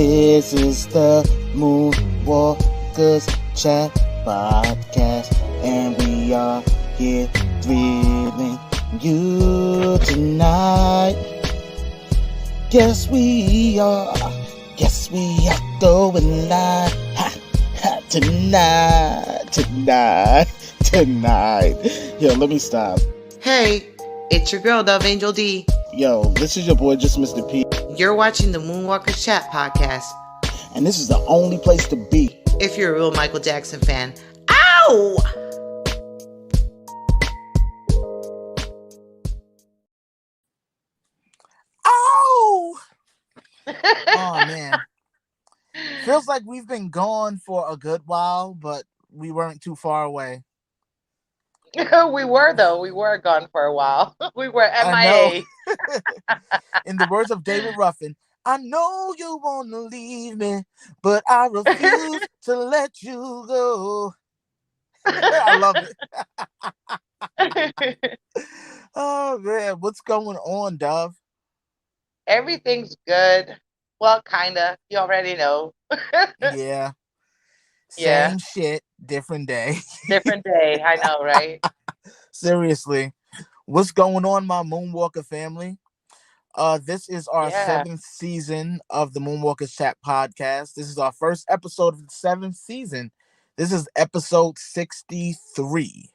This is the Moonwalkers Chat Podcast, and we are here thrilling you tonight. Yes, we are. Yes, we are going live tonight. Yo, let me stop. Hey, it's your girl, Dove Angel D. Yo, this is your boy, just Mr. P. You're watching the Moonwalkers Chat Podcast. And this is the only place to be if you're a real Michael Jackson fan. Ow! Ow! Oh, man. Feels like we've been gone for a good while, but we weren't too far away. We were, though. We were gone for a while. We were MIA. In the words of David Ruffin, I know you want to leave me, but I refuse to let you go. I love it. Oh, man. What's going on, Dove? Everything's good. Well, kind of. You already know. Yeah. Same shit, different day. Different day. I know, right? Seriously. What's going on, my Moonwalker family? This is our 7th season of the Moonwalkers Chat Podcast. This is our first episode of the 7th season. This is episode 63.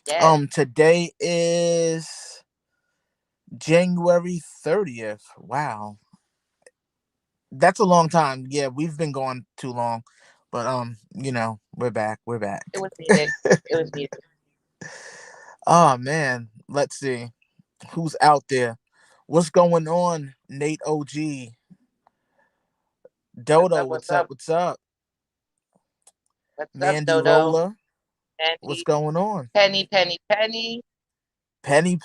Yes. Today is January 30th. Wow. That's a long time. Yeah, we've been going too long. But we're back. It was needed. Oh man. Let's see. Who's out there? What's going on, Nate OG? Dodo, what's up? What's up, Mandy Dodo? Roller, Mandy. What's going on? Penny. Penny. Sandy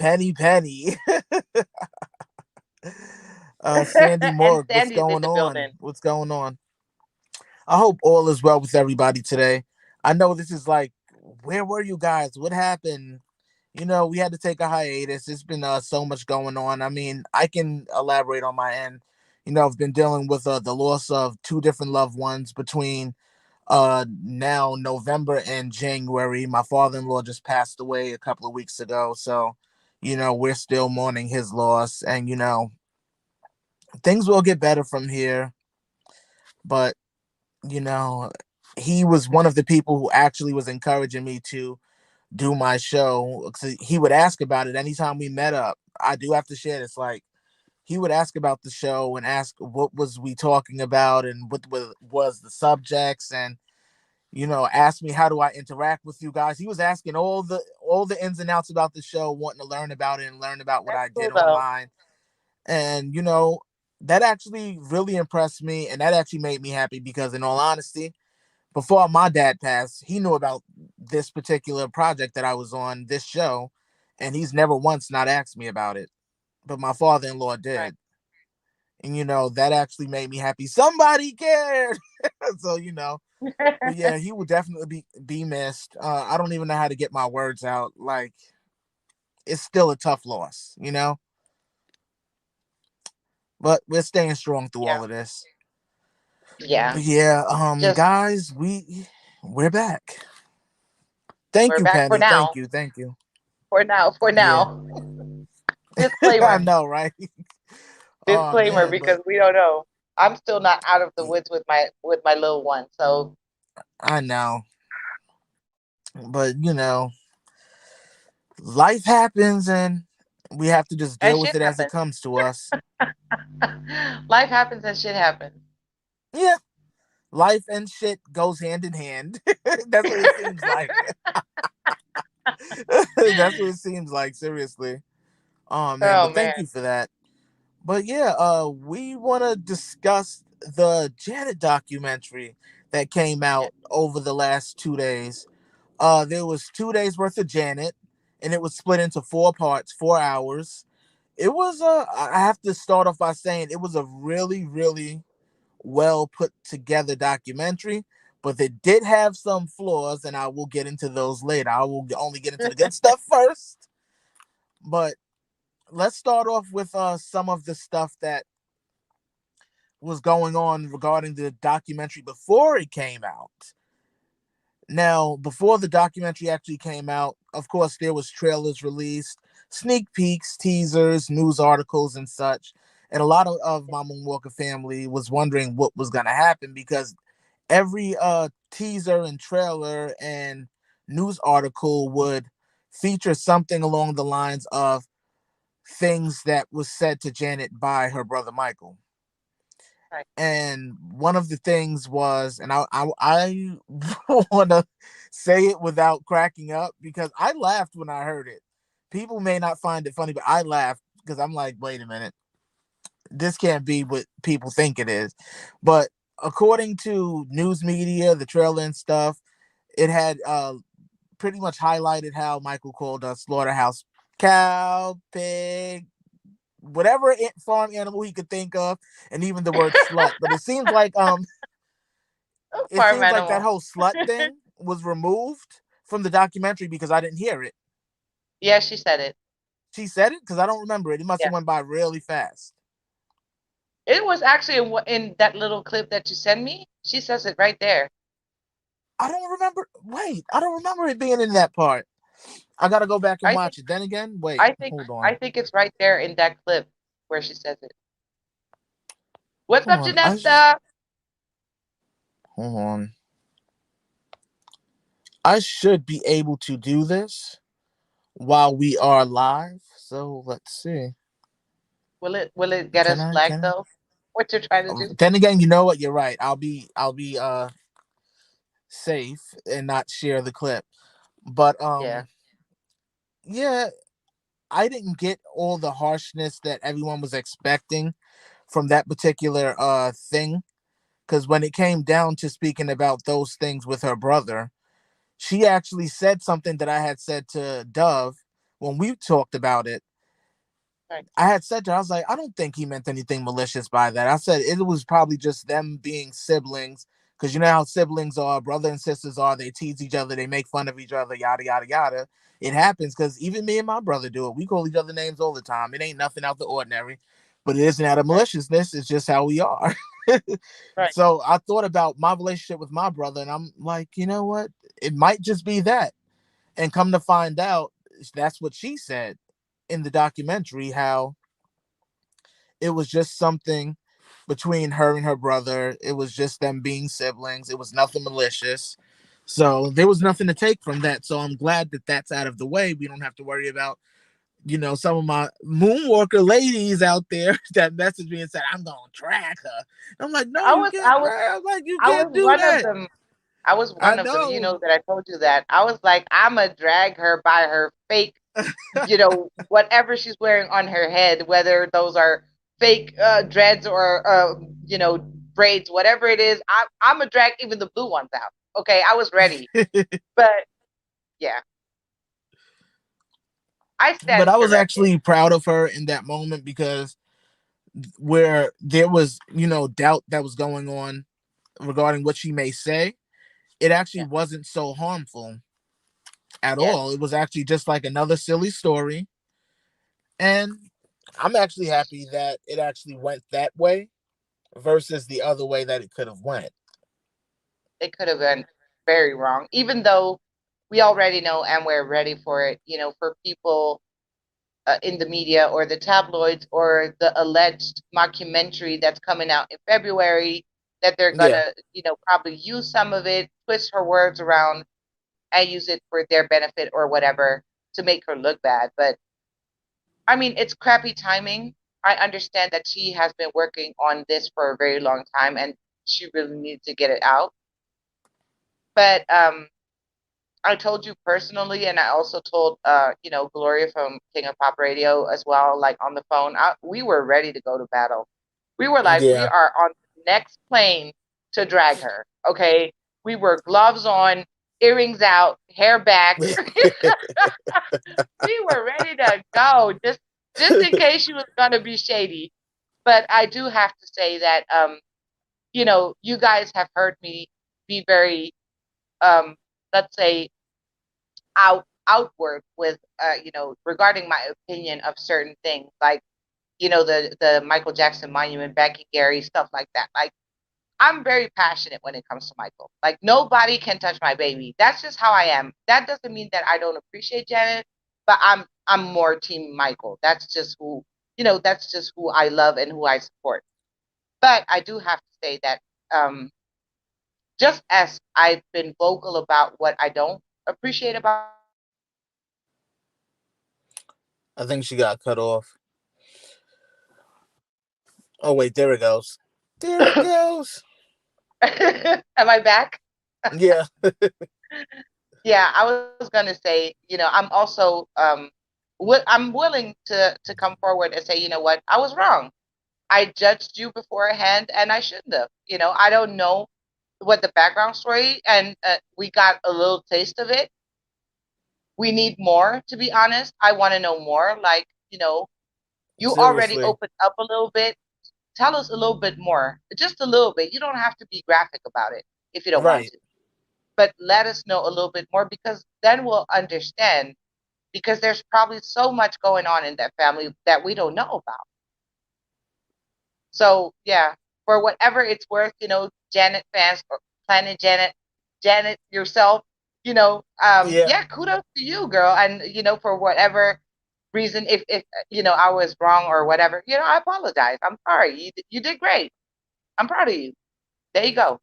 Morg, what's going on? Building. What's going on? I hope all is well with everybody today. I know this is like, where were you guys? What happened? We had to take a hiatus. There's been so much going on. I mean, I can elaborate on my end. I've been dealing with the loss of 2 different loved ones between now November and January. My father-in-law just passed away a couple of weeks ago. So, we're still mourning his loss. And, things will get better from here. But, he was one of the people who actually was encouraging me to do my show. He would ask about it anytime we met up. I do have to share this. Like, he would ask about the show and ask what was we talking about and what was the subjects, and ask me how do I interact with you guys. He was asking all the ins and outs about the show, wanting to learn about it and learn about what I did online. And that actually really impressed me, and that actually made me happy because, in all honesty, before my dad passed, he knew about this particular project that I was on, this show, and he's never once not asked me about it. But my father-in-law did. Right. And, that actually made me happy. Somebody cared. So, but yeah, he will definitely be missed. I don't even know how to get my words out. Like, it's still a tough loss, But we're staying strong through all of this. Yeah. Guys, we're back. Thank you, Penny. Thank you. For now. Disclaimer. I know, right? Disclaimer, because we don't know. I'm still not out of the woods with my little one, so I know. But life happens and we have to just deal with it as it comes to us. Life happens and shit happens. Yeah. Life and shit goes hand in hand. That's what it seems like. That's what it seems like, seriously. Oh man, thank you for that. But yeah, we want to discuss the Janet documentary that came out over the last 2 days. There was 2 days worth of Janet, and it was split into 4 parts, 4 hours. It was I have to start off by saying it was a really, really well put together documentary, but they did have some flaws, and I will get into those later. I will only get into the good stuff first. But let's start off with some of the stuff that was going on regarding the documentary before it came out. Now, before the documentary actually came out, of course, there was trailers released, sneak peeks, teasers, news articles, and such. And a lot of my Moonwalker family was wondering what was going to happen because every teaser and trailer and news article would feature something along the lines of things that was said to Janet by her brother Michael. Right. And one of the things was, and I want to say it without cracking up because I laughed when I heard it. People may not find it funny, but I laughed because I'm like, wait a minute, this can't be what people think it is. But according to news media, the trailer and stuff, it had pretty much highlighted how Michael called a slaughterhouse cow, pig, whatever farm animal he could think of, and even the word slut. But it Farm seems like that animal. whole slut thing was removed from the documentary because I didn't hear it. Yeah, she said it. She said it because I don't remember it. It must Yeah. have went by really fast. It was actually in that little clip that you sent me. She says it right there. I don't remember. Wait, I don't remember it being in that part. I gotta go back and I think watch it. Then again, wait, I think hold I on, think it's right there in that clip where she says it. What's hold up, on. Janessa? Hold on. I should be able to do this while we are live. So let's see. Will it get Can us I? flagged Can though? What you're trying to I? do? Then again, you know what? You're right. I'll be safe and not share the clip. But Yeah. yeah, I didn't get all the harshness that everyone was expecting from that particular thing. Because when it came down to speaking about those things with her brother, she actually said something that I had said to Dove when we talked about it. Right. I had said to her, I was like, I don't think he meant anything malicious by that. I said it was probably just them being siblings. Because you know how siblings are, brother and sisters are, they tease each other, they make fun of each other, yada, yada, yada. It happens because even me and my brother do it. We call each other names all the time. It ain't nothing out the ordinary, but it isn't out of Right. maliciousness. It's just how we are. Right. So I thought about my relationship with my brother, and I'm like, you know what? It might just be that. And come to find out, that's what she said in the documentary, how it was just something between her and her brother. It was just them being siblings. It was nothing malicious. So there was nothing to take from that. So I'm glad that that's out of the way. We don't have to worry about, some of my Moonwalker ladies out there that message me and said, I'm going to track her. I'm like, no, I you was can't I was drag. I'm like, you I was can't do one of that. them. I was I one of them. You know. know that I told you that. I was like, I'ma drag her by her fake, whatever she's wearing on her head, whether those are fake dreads or braids, whatever it is. I'm gonna drag even the blue ones out. Okay, I was ready, but yeah, I But stand I was corrected. actually proud of her in that moment because where there was, doubt that was going on regarding what she may say, it actually Yeah. wasn't so harmful at Yes, all. It was actually just like another silly story. And I'm actually happy that it actually went that way versus the other way that it could have went. it could have been very wrong, even though we already know and we're ready for it. For people in the media or the tabloids or the alleged mockumentary that's coming out in February, that they're Yeah. gonna, probably use some of it, twist her words around, and use it for their benefit or whatever to make her look bad. But I mean, it's crappy timing. I understand that she has been working on this for a very long time and she really needs to get it out. But I told you personally, and I also told Gloria from King of Pop Radio as well, like on the phone. We were ready to go to battle. We were like, we Yeah. are on the next plane to drag her. Okay, we were gloves on, earrings out, hair back. We were ready to go, just in case she was gonna be shady. But I do have to say that you guys have heard me be very let's say outward with regarding my opinion of certain things. Like the Michael Jackson monument, Becky Gary, stuff like that. Like, I'm very passionate when it comes to Michael. Like, nobody can touch my baby. That's just how I am. That doesn't mean that I don't appreciate Janet, but I'm more team Michael. That's just who I love and who I support. But I do have to say that um just as I've been vocal about what I don't appreciate about Janet, I think she got cut off. Oh wait, there it goes. There it goes. am I back? Yeah. Yeah, I was gonna say, I'm also I'm willing to come forward and say, you know what, I was wrong. I judged you beforehand, and I shouldn't have. I don't know what the background story, and we got a little taste of it. We need more, to be honest. I want to know more. Like, you already Seriously. opened up a little bit. Tell us a little bit more, just a little bit. You don't have to be graphic about it if you don't want Right. to, but let us know a little bit more, because then we'll understand. Because there's probably so much going on in that family that we don't know about. So yeah, for whatever it's worth, Janet fans or Planet Janet, Janet yourself, Yeah. yeah, kudos to you, girl. And for whatever reason, if I was wrong or whatever, I apologize. I'm sorry. You did great. I'm proud of you. There you go.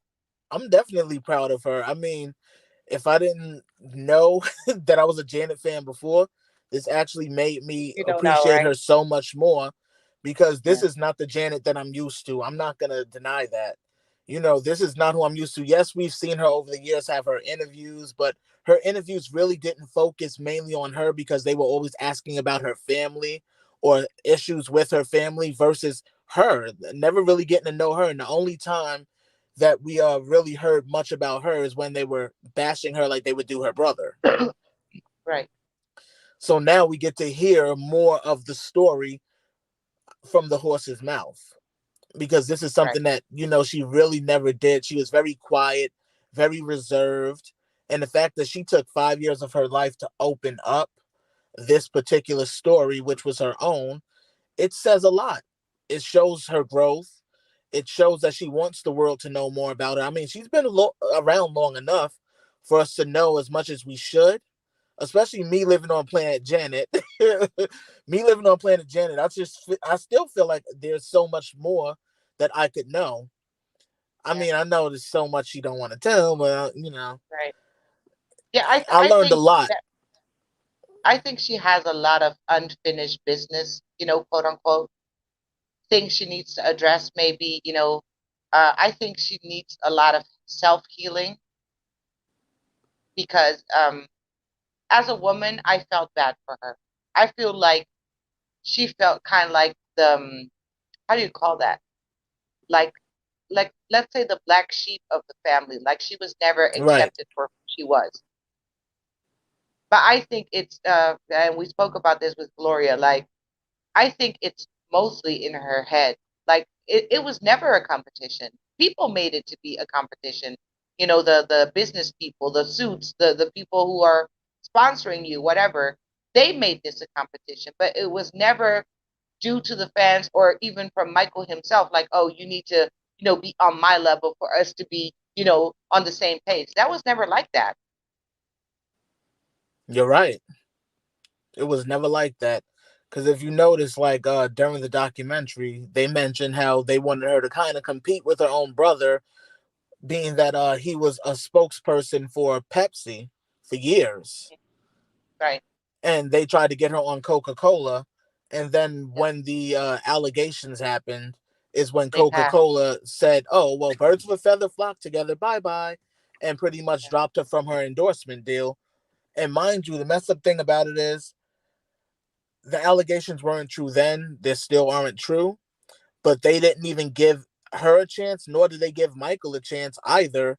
I'm definitely proud of her. I mean, if I didn't know that I was a Janet fan before, this actually made me You don't know, appreciate right? her so much more because this Yeah. is not the Janet that I'm used to. I'm not going to deny that. This is not who I'm used to. Yes, we've seen her over the years have her interviews, but her interviews really didn't focus mainly on her because they were always asking about her family or issues with her family versus her, never really getting to know her. And the only time that we really heard much about her is when they were bashing her like they would do her brother. Right. So now we get to hear more of the story from the horse's mouth because this is Right. something that she really never did. She was very quiet, very reserved, and the fact that she took 5 years of her life to open up this particular story, which was her own, it says a lot. It shows her growth. It shows that she wants the world to know more about her. I mean, she's been around long enough for us to know as much as we should, especially me living on Planet Janet. Me living on Planet Janet, I still feel like there's so much more that I could know. I Yeah. mean, I know there's so much she don't want to tell, but Right. Yeah. I I I learned a think lot. that I think she has a lot of unfinished business, quote unquote, things she needs to address. Maybe, I think she needs a lot of self healing because as a woman, I felt bad for her. I feel like she felt kind of like the how do you call that? Like let's say the black sheep of the family. Like she was never Right. accepted for who she was. But I think it's and we spoke about this with Gloria. Like I think it's mostly in her head. Like it was never a competition. People made it to be a competition. The business people, the suits, the people who are sponsoring you, whatever, they made this a competition. But it was never due to the fans or even from Michael himself, like, oh, you need to, be on my level for us to be, on the same page. That was never like that. You're right. It was never like that. Because if you notice, like during the documentary, they mentioned how they wanted her to kind of compete with her own brother, being that he was a spokesperson for Pepsi for years, Right. and they tried to get her on Coca-Cola, and then Yeah. when the allegations happened, is when They passed. Coca-Cola said, "Oh well, birds of a feather flock together, bye bye," and pretty much Yeah. dropped her from her endorsement deal. And mind you, the messed up thing about it is the allegations weren't true then; they still aren't true. But they didn't even give her a chance, nor did they give Michael a chance either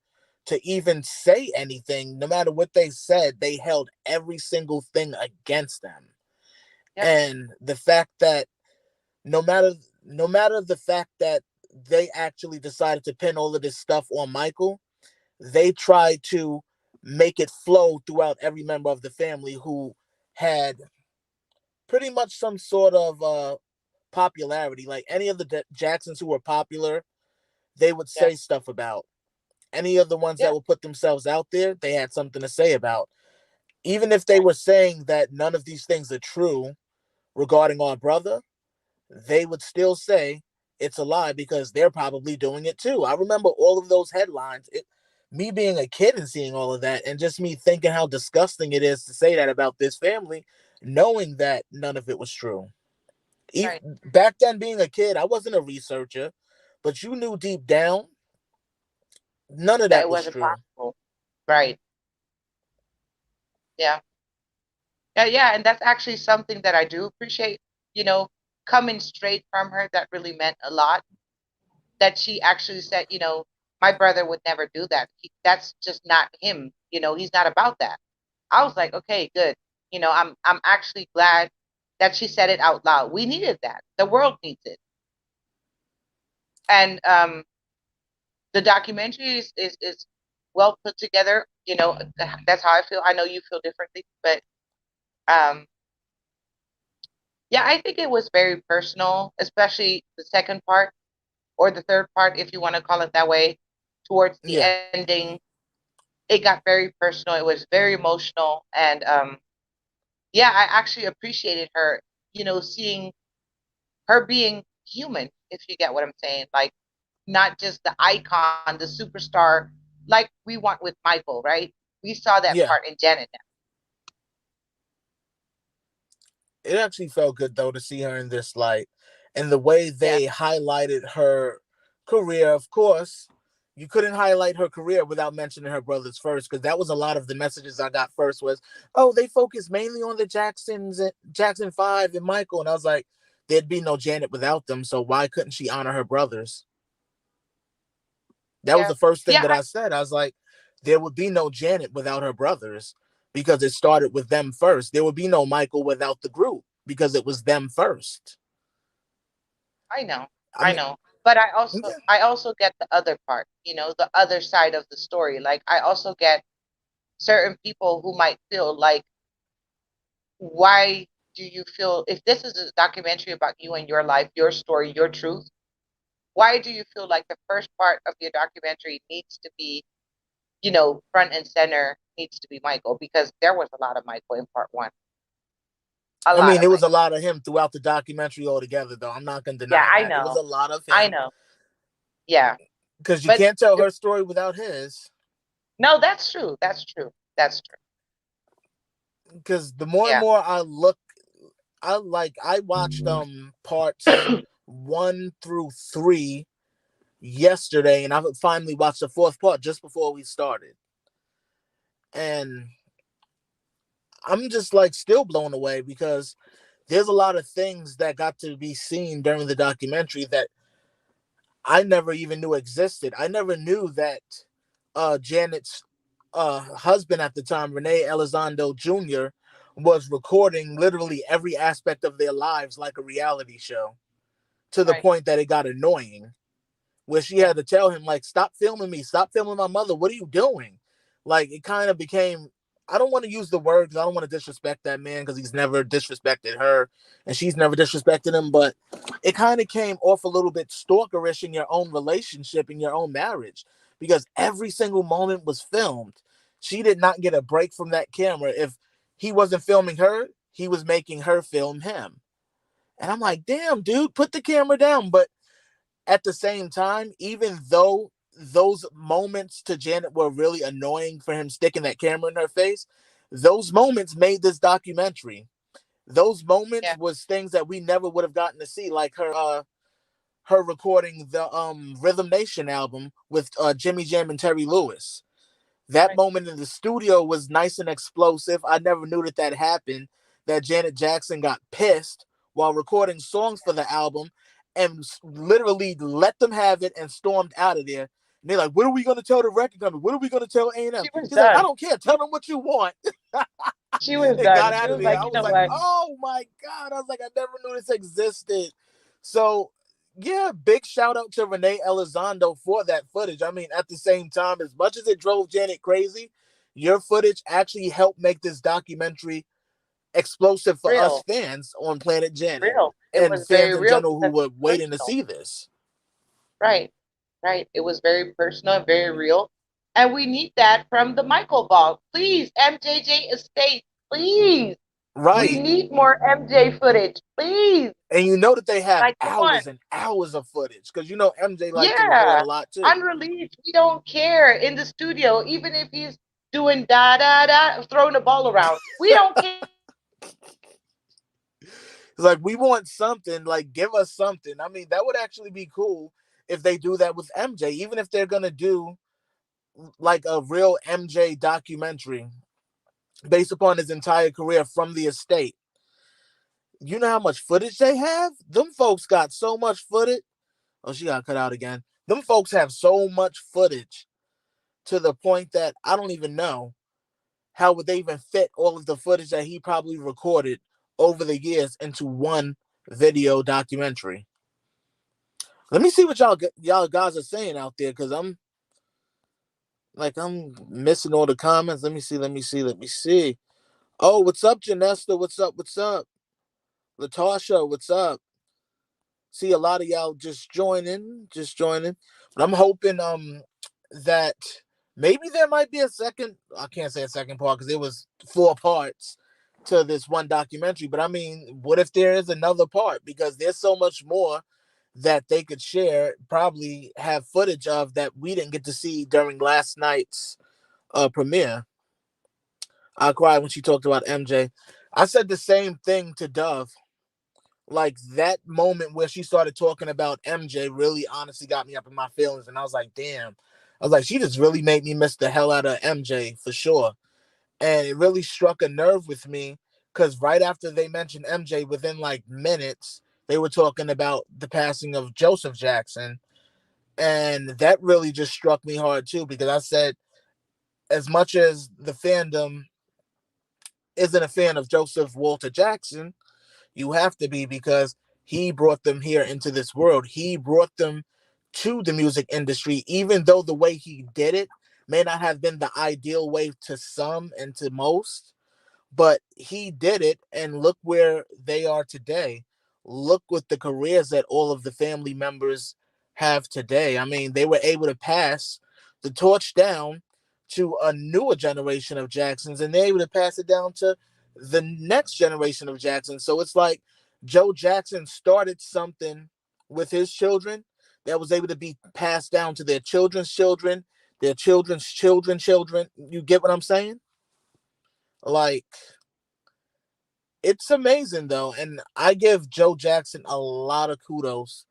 to even say anything. No matter what they said, they held every single thing against them. Yep. And the fact that no matter no matter the fact that they actually decided to pin all of this stuff on Michael, they tried to make it flow throughout every member of the family who had pretty much some sort of popularity. Like any of the Jacksons who were popular, they would Yeah. say stuff about. Any of the ones Yeah. that would put themselves out there, they had something to say about. Even if they Right. were saying that none of these things are true regarding our brother, they would still say it's a lie because they're probably doing it too. I remember all of those headlines. Me being a kid and seeing all of that, and just me thinking how disgusting it is to say that about this family, knowing that none of it was true. Right. Back then, being a kid, I wasn't a researcher, but you knew deep down none of That that it was wasn't true. possible. Right. Yeah. Yeah. Yeah. And that's actually something that I do appreciate. You know, coming straight from her, that really meant a lot. That she actually said, my brother would never do that. That's just not him. He's not about that. I was like, okay, good. I'm actually glad that she said it out loud. We needed that. The world needs it. And the documentary is well put together. That's how I feel. I know you feel differently, but um, yeah, I think it was very personal, especially the second part or the third part, if you want to call it that way. Towards the Yeah, ending, it got very personal. It was very emotional, and yeah, I actually appreciated her. Seeing her being human, if you get what I'm saying, like not just the icon, the superstar, like we want with Michael, right? We saw that part yeah. in Janet now. It actually felt good though to see her in this light, and the way Yeah, they highlighted her career. Of course, you couldn't highlight her career without mentioning her brothers first, because that was a lot of the messages I got first was, oh, they focus mainly on the Jacksons, Jackson 5 and Michael, and I was like, there'd be no Janet without them, so why couldn't she honor her brothers? That was yeah, the first thing yeah. that I said. I was like, there would be no Janet without her brothers because it started with them first. There would be no Michael without the group because it was them first. I know, I I mean, know. But I also, yeah, I also get the other part. The other side of the story. Like I also get certain people who might feel like, why do you feel if this is a documentary about you and your life, your story, your truth? Why do you feel like the first part of your documentary needs to be, front and center needs to be Michael? Because there was a lot of Michael in part one. A I lot mean, of it was a Michael. lot of him throughout the documentary altogether, though. I'm not gonna Yeah, deny I that. It was know. a lot of I him know. Yeah. because you But can't tell it, her story without his. no, that's true. That's true. That's true. Because the more and Yeah. more I look, I watched parts 1 through 3 yesterday, and I finally watched the fourth part just before we started, and I'm just like still blown away because there's a lot of things that got to be seen during the documentary that I never even knew existed. I never knew that Janet's husband at the time, Renee Elizondo Jr., was recording literally every aspect of their lives like a reality show to the Right. point that it got annoying. Where she Yeah. had to tell him, like, stop filming me, stop filming my mother. What are you doing? Like, it kind of became, I don't want to use the word because I don't want to disrespect that man because he's never disrespected her and she's never disrespected him, but it kind of came off a little bit stalkerish in your own relationship, in your own marriage, because every single moment was filmed. She did not get a break from that camera. If he wasn't filming her, he was making her film him. And I'm Right. like, damn, dude, put the camera down. But at the same time, even though those moments to Janet were really annoying for him sticking that camera in her face, those moments made this documentary. Those moments Yeah. was things that we never would have gotten to see, like her recording the Rhythm Nation album with Jimmy Jam and Terry Lewis. That Right. moment in the studio was nice and explosive. I never knew that happened. That Janet Jackson got pissed while recording songs for the album and literally let them have it and stormed out of there. And they're like, "What are we going to tell the record company? What are we going to tell A&M?" She was He's like, "I done. don't care. Tell them what you want." She was And got done. She out of was there. like, I you was know like, what? "Oh my god!" I was like, "I never knew this existed." So yeah, big shout out to Renee Elizondo for that footage. I mean, at the same time, as much as it drove Janet crazy, your footage actually helped make this documentary explosive for us Real, fans on Planet Janet real. It and was fans very in real general who because were it's waiting to personal. see this. Right, right. It was very personal and very real. And we need that from the Michael Ball. Please, MJJ Estate, please. We Right. need more MJ footage, please. And you know that they have Like, come on. hours and hours of footage because you know MJ liked to record a Yeah. lot too. Unreleased. We don't care in the studio, even if he's doing da da da, throwing the ball around. We don't care. It's like we want something, like give us something. I mean, that would actually be cool if they do that with MJ, even if they're gonna do like a real MJ documentary based upon his entire career from the estate. You know how much footage they have? Them folks got so much footage. Oh, she got cut out again. Them folks have so much footage to the point that I don't even know how would they even fit all of the footage that he probably recorded over the years into one video documentary. Let me see what y'all guys are saying out there because I'm missing all the comments. Let me see. Oh, what's up, Janesta? What's up? Latasha, what's up? See a lot of y'all just joining. But I'm hoping that maybe there might be a second. I can't say a second part because it was 4 parts to this one documentary. But I mean, what if there is another part? Because there's so much more that they could share, probably have footage of that we didn't get to see during last night's premiere. I cried when she talked about MJ. I said the same thing to Dove. Like that moment where she started talking about MJ really honestly got me up in my feelings. And I was like, damn. I was like, she just really made me miss the hell out of MJ for sure. And it really struck a nerve with me because right after they mentioned MJ, within like minutes, they were talking about the passing of Joseph Jackson. And that really just struck me hard too, because I said, as much as the fandom isn't a fan of Joseph Walter Jackson, you have to be because he brought them here into this world. He brought them to the music industry, even though the way he did it may not have been the ideal way to some and to most. But he did it, and look where they are today. Look what the careers that all of the family members have today. I mean, they were able to pass the torch down to a newer generation of Jacksons, and they're able to pass it down to the next generation of Jacksons. So it's like Joe Jackson started something with his children that was able to be passed down to their children's children, their children's children. You get what I'm saying? Like, it's amazing though, and I give Joe Jackson a lot of kudos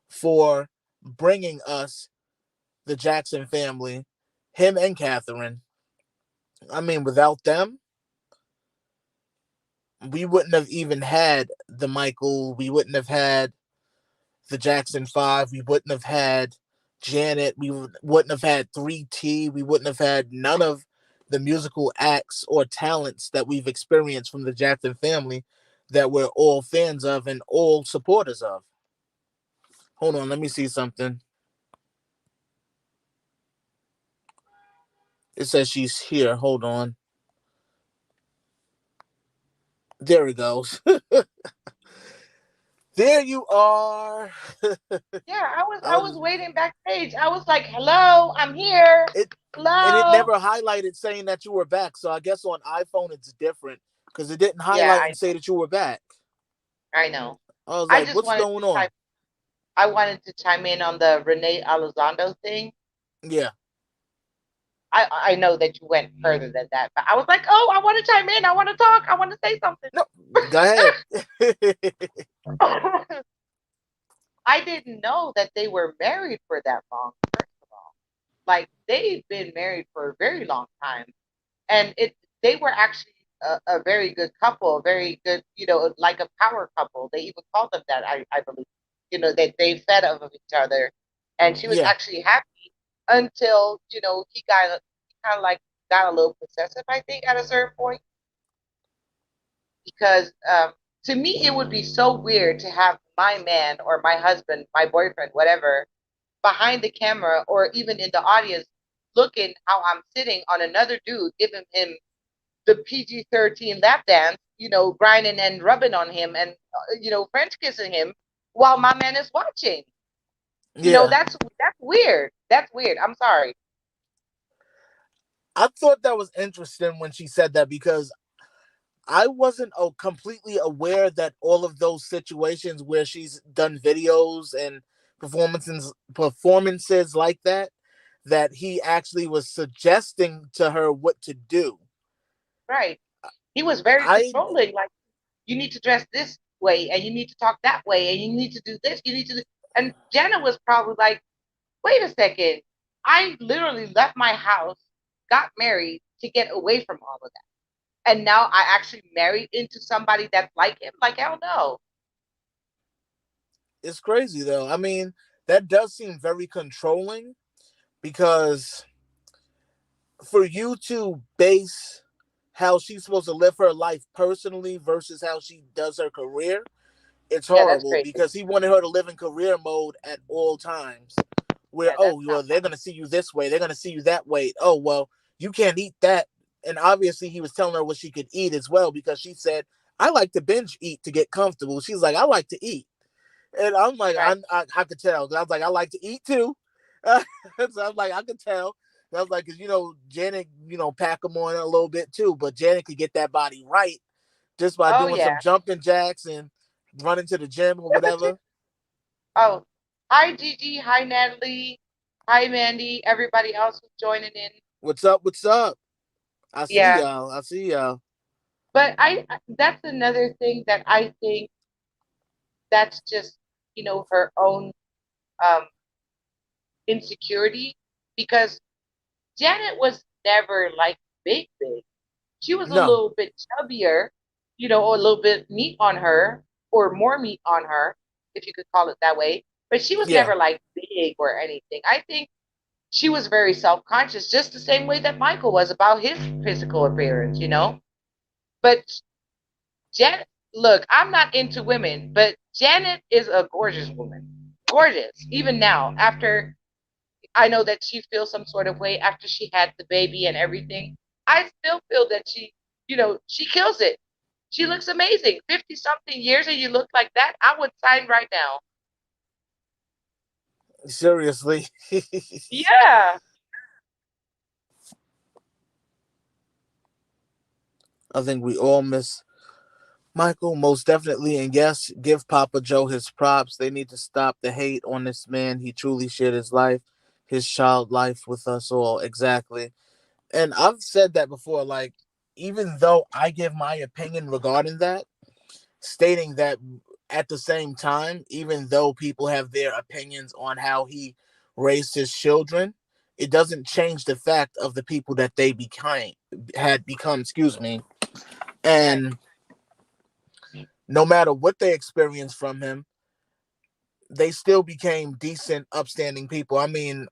for bringing us the Jackson family, him and Catherine. I mean, without them, we wouldn't have even had the Michael. We wouldn't have had the Jackson Five. We wouldn't have had Janet. We wouldn't have had 3T. We wouldn't have had none of the musical acts or talents that we've experienced from the Jackson family that we're all fans of and all supporters of. Hold on, let me see something. It says she's here. Hold on. There it goes. There you are. Yeah, I I was was waiting backstage. I was like, "Hello, I'm here. it and it Hello." never highlighted saying that you were back. So I guess on iPhone it's different because it didn't Yeah, highlight and say that you were back. I know. I was I like, just what's wanted going to on? chime. I wanted to chime in on the Renee Elizondo thing. Yeah. I know that you went further than that, but I was like, "Oh, I want to chime in. I want to talk. I want to say something." No, go ahead. I didn't know that they were married for that long. First of all, like they've been married for a very long time, and they were actually a very good couple, a very good, like a power couple. They even called them that, I believe. That they fed off of each other, and she was Yeah. actually happy until he kind of like got a little possessive, I think, at a certain point because to me it would be so weird to have my man or my husband, my boyfriend, whatever, behind the camera or even in the audience looking how I'm sitting on another dude, giving him the PG-13 lap dance, grinding and rubbing on him and, French kissing him while my man is watching. Yeah, That's weird. That's weird. I'm sorry. I thought that was interesting when she said that because I wasn't completely aware that all of those situations where she's done videos and performances like that he actually was suggesting to her what to do. Right. He was very I controlling. Like, you need to dress this way, and you need to talk that way, and you need to do this. You need to do. And Jenna was probably like, "Wait a second. I literally left my house, got married to get away from all of that, and now I actually married into somebody that's like him. Like, hell no." It's crazy though. I mean, that does seem very controlling because for you to base how she's supposed to live her life personally versus how she does her career, it's Yeah, that's horrible crazy. because he wanted her to live in career mode at all times. Where, Yeah, oh, that's well, not they're fun. gonna see you this way, they're gonna see you that way. Oh, well, you can't eat that. And obviously he was telling her what she could eat as well because she said, I like to binge eat to get comfortable. She's like, I like to eat. And I'm like, Right. I could tell. I was like, I like to eat too. So I'm like, I could tell. And I was like, because, Janet, pack them on a little bit too. But Janet could get that body right just by Oh doing some yeah. jumping jacks and running to the gym or whatever. Oh, hi Gigi. Hi Natalie. Hi Mandy. Everybody else who's joining in. What's up? What's up? I see Yeah. y'all. I see y'all. But that's another thing that I think that's just, her own um, insecurity, because Janet was never like big, big. She was a No. little bit chubbier, or a little bit meat on her, or more meat on her, if you could call it that way. But she was Yeah. never like big or anything. I think she was very self conscious, just the same way that Michael was about his physical appearance. But Janet, look, I'm not into women, but Janet is a gorgeous woman. Gorgeous. Even now, after I know that she feels some sort of way after she had the baby and everything, I still feel that she kills it. She looks amazing. 50 something years and you look like that, I would sign right now. Seriously. Yeah. I think we all miss Michael, most definitely. And yes, give Papa Joe his props. They need to stop the hate on this man. He truly shared his life, his child life with us all. Exactly. And I've said that before. Like, even though I give my opinion regarding that, stating that at the same time, even though people have their opinions on how he raised his children, it doesn't change the fact of the people that they become, excuse me. Right. And no matter what they experienced from him, they still became decent, upstanding people. I mean,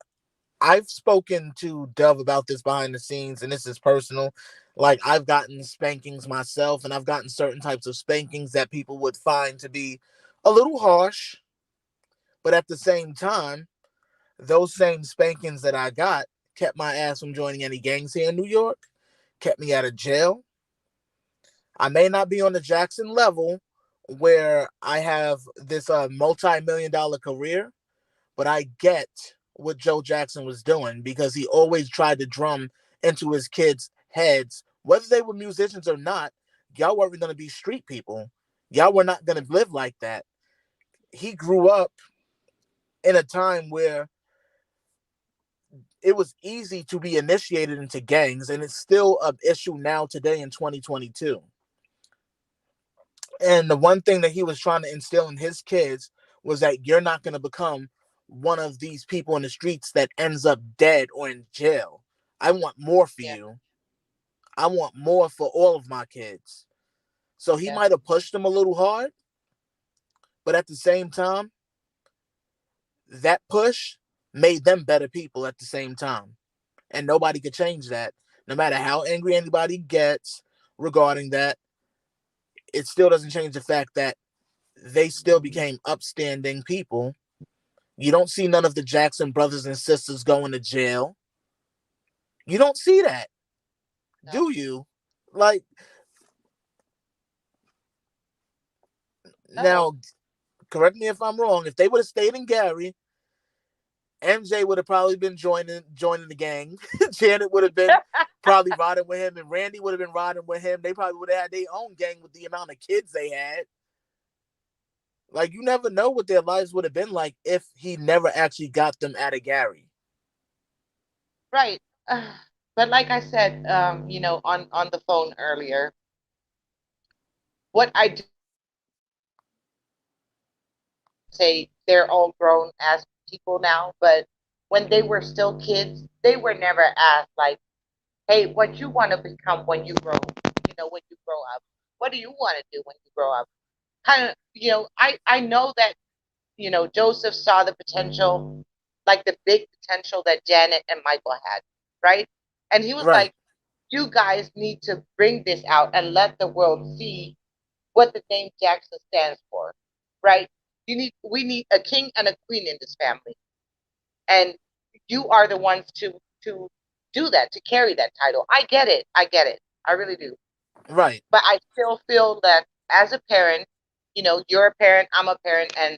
I've spoken to Dove about this behind the scenes, and this is personal. Like, I've gotten spankings myself, and I've gotten certain types of spankings that people would find to be a little harsh. But at the same time, those same spankings that I got kept my ass from joining any gangs here in New York, kept me out of jail. I may not be on the Jackson level where I have this multi-million dollar career, but I get what Joe Jackson was doing because he always tried to drum into his kids' heads, whether they were musicians or not, y'all weren't going to be street people. Y'all were not going to live like that. He grew up in a time where it was easy to be initiated into gangs, and it's still an issue now today in 2022. And the one thing that he was trying to instill in his kids was that you're not going to become one of these people in the streets that ends up dead or in jail. I want more for Yeah. you. I want more for all of my kids. So he Yeah. might have pushed them a little hard, but at the same time, that push made them better people at the same time. And nobody could change that. No matter how angry anybody gets regarding that, it still doesn't change the fact that they still became upstanding people. You don't see none of the Jackson brothers and sisters going to jail. You don't see that, No. do you? Like, No. Now, correct me if I'm wrong. If they would have stayed in Gary, MJ would have probably been joining the gang. Janet would have been probably riding with him, and Randy would have been riding with him. They probably would have had their own gang with the amount of kids they had. Like, you never know what their lives would have been like if he never actually got them out of Gary. Right. But like I said, on the phone earlier, what I do say they're all grown as people now, but when they were still kids, they were never asked like, "Hey, what you want to become when you grow, when you grow up? What do you want to do when you grow up?" Kind of, I know that Joseph saw the potential, like the big potential that Janet and Michael had, right? And he was Right, like, "You guys need to bring this out and let the world see what the name Jackson stands for, right? We need a king and a queen in this family, and you are the ones to do that, to carry that title." I get it, I really do. right. But I still feel that as a parent, you're a parent, I'm a parent, and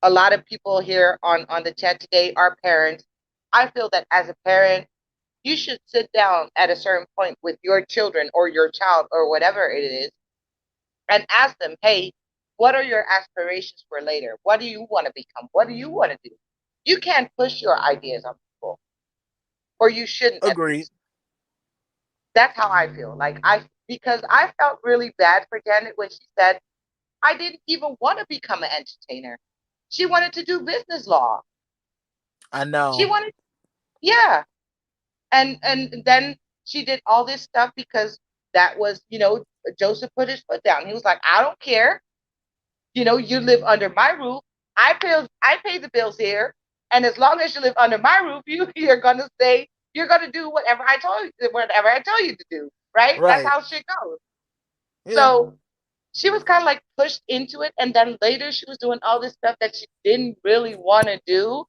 a lot of people here on the chat today are parents. I feel that as a parent, you should sit down at a certain point with your children or your child or whatever it is and ask them, "Hey, what are your aspirations for later? What do you want to become? What do you want to do?" You can't push your ideas on people, or you shouldn't at Agreed. least. That's how I feel. Because I felt really bad for Janet when she said, "I didn't even want to become an entertainer." She wanted to do business law. I She know. wanted, yeah. And then she did all this stuff because that was, Joseph put his foot down. He was like, "I don't care. You live under my roof. I pay the bills here, and as long as you live under my roof, you're gonna do whatever I tell you to do, right? That's Right. how shit goes." Yeah. So she was kind of like pushed into it, and then later she was doing all this stuff that she didn't really want to do,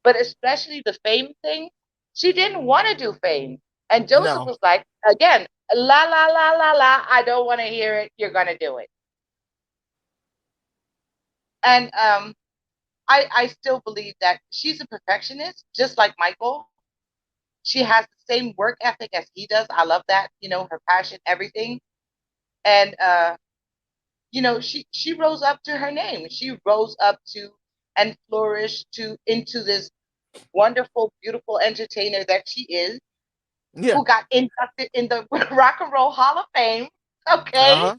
but especially the fame thing. She didn't want to do fame, and Joseph No. was like, again, la la la la la. I don't want to hear it. You're gonna do it, and I still believe that she's a perfectionist, just like Michael. She has the same work ethic as he does. I love that, her passion, everything. And she rose up to her name. She rose up to and flourished to into this wonderful, beautiful entertainer that she is, Yeah. who got inducted in the Rock and Roll Hall of Fame. Uh Okay. huh.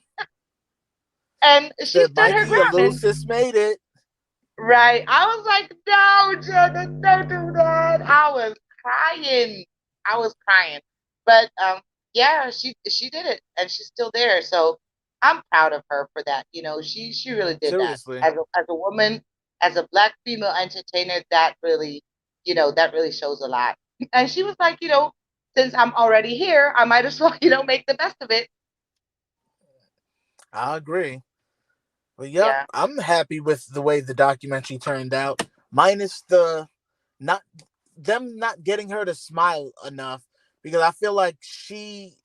And she Said, stood her Mikey, your ground. little And sis made it. right. I was like, "No, Janet, don't do that." I was crying. I was crying. But yeah, she did it and she's still there. So I'm proud of her for that. She really did that. Seriously. As a woman, as a black female entertainer, that really shows a lot. And she was like, since I'm already here, I might as well, make the best of it. I agree. But yep, Yeah. I'm happy with the way the documentary turned out. Minus the not them not getting her to smile enough, because I feel like she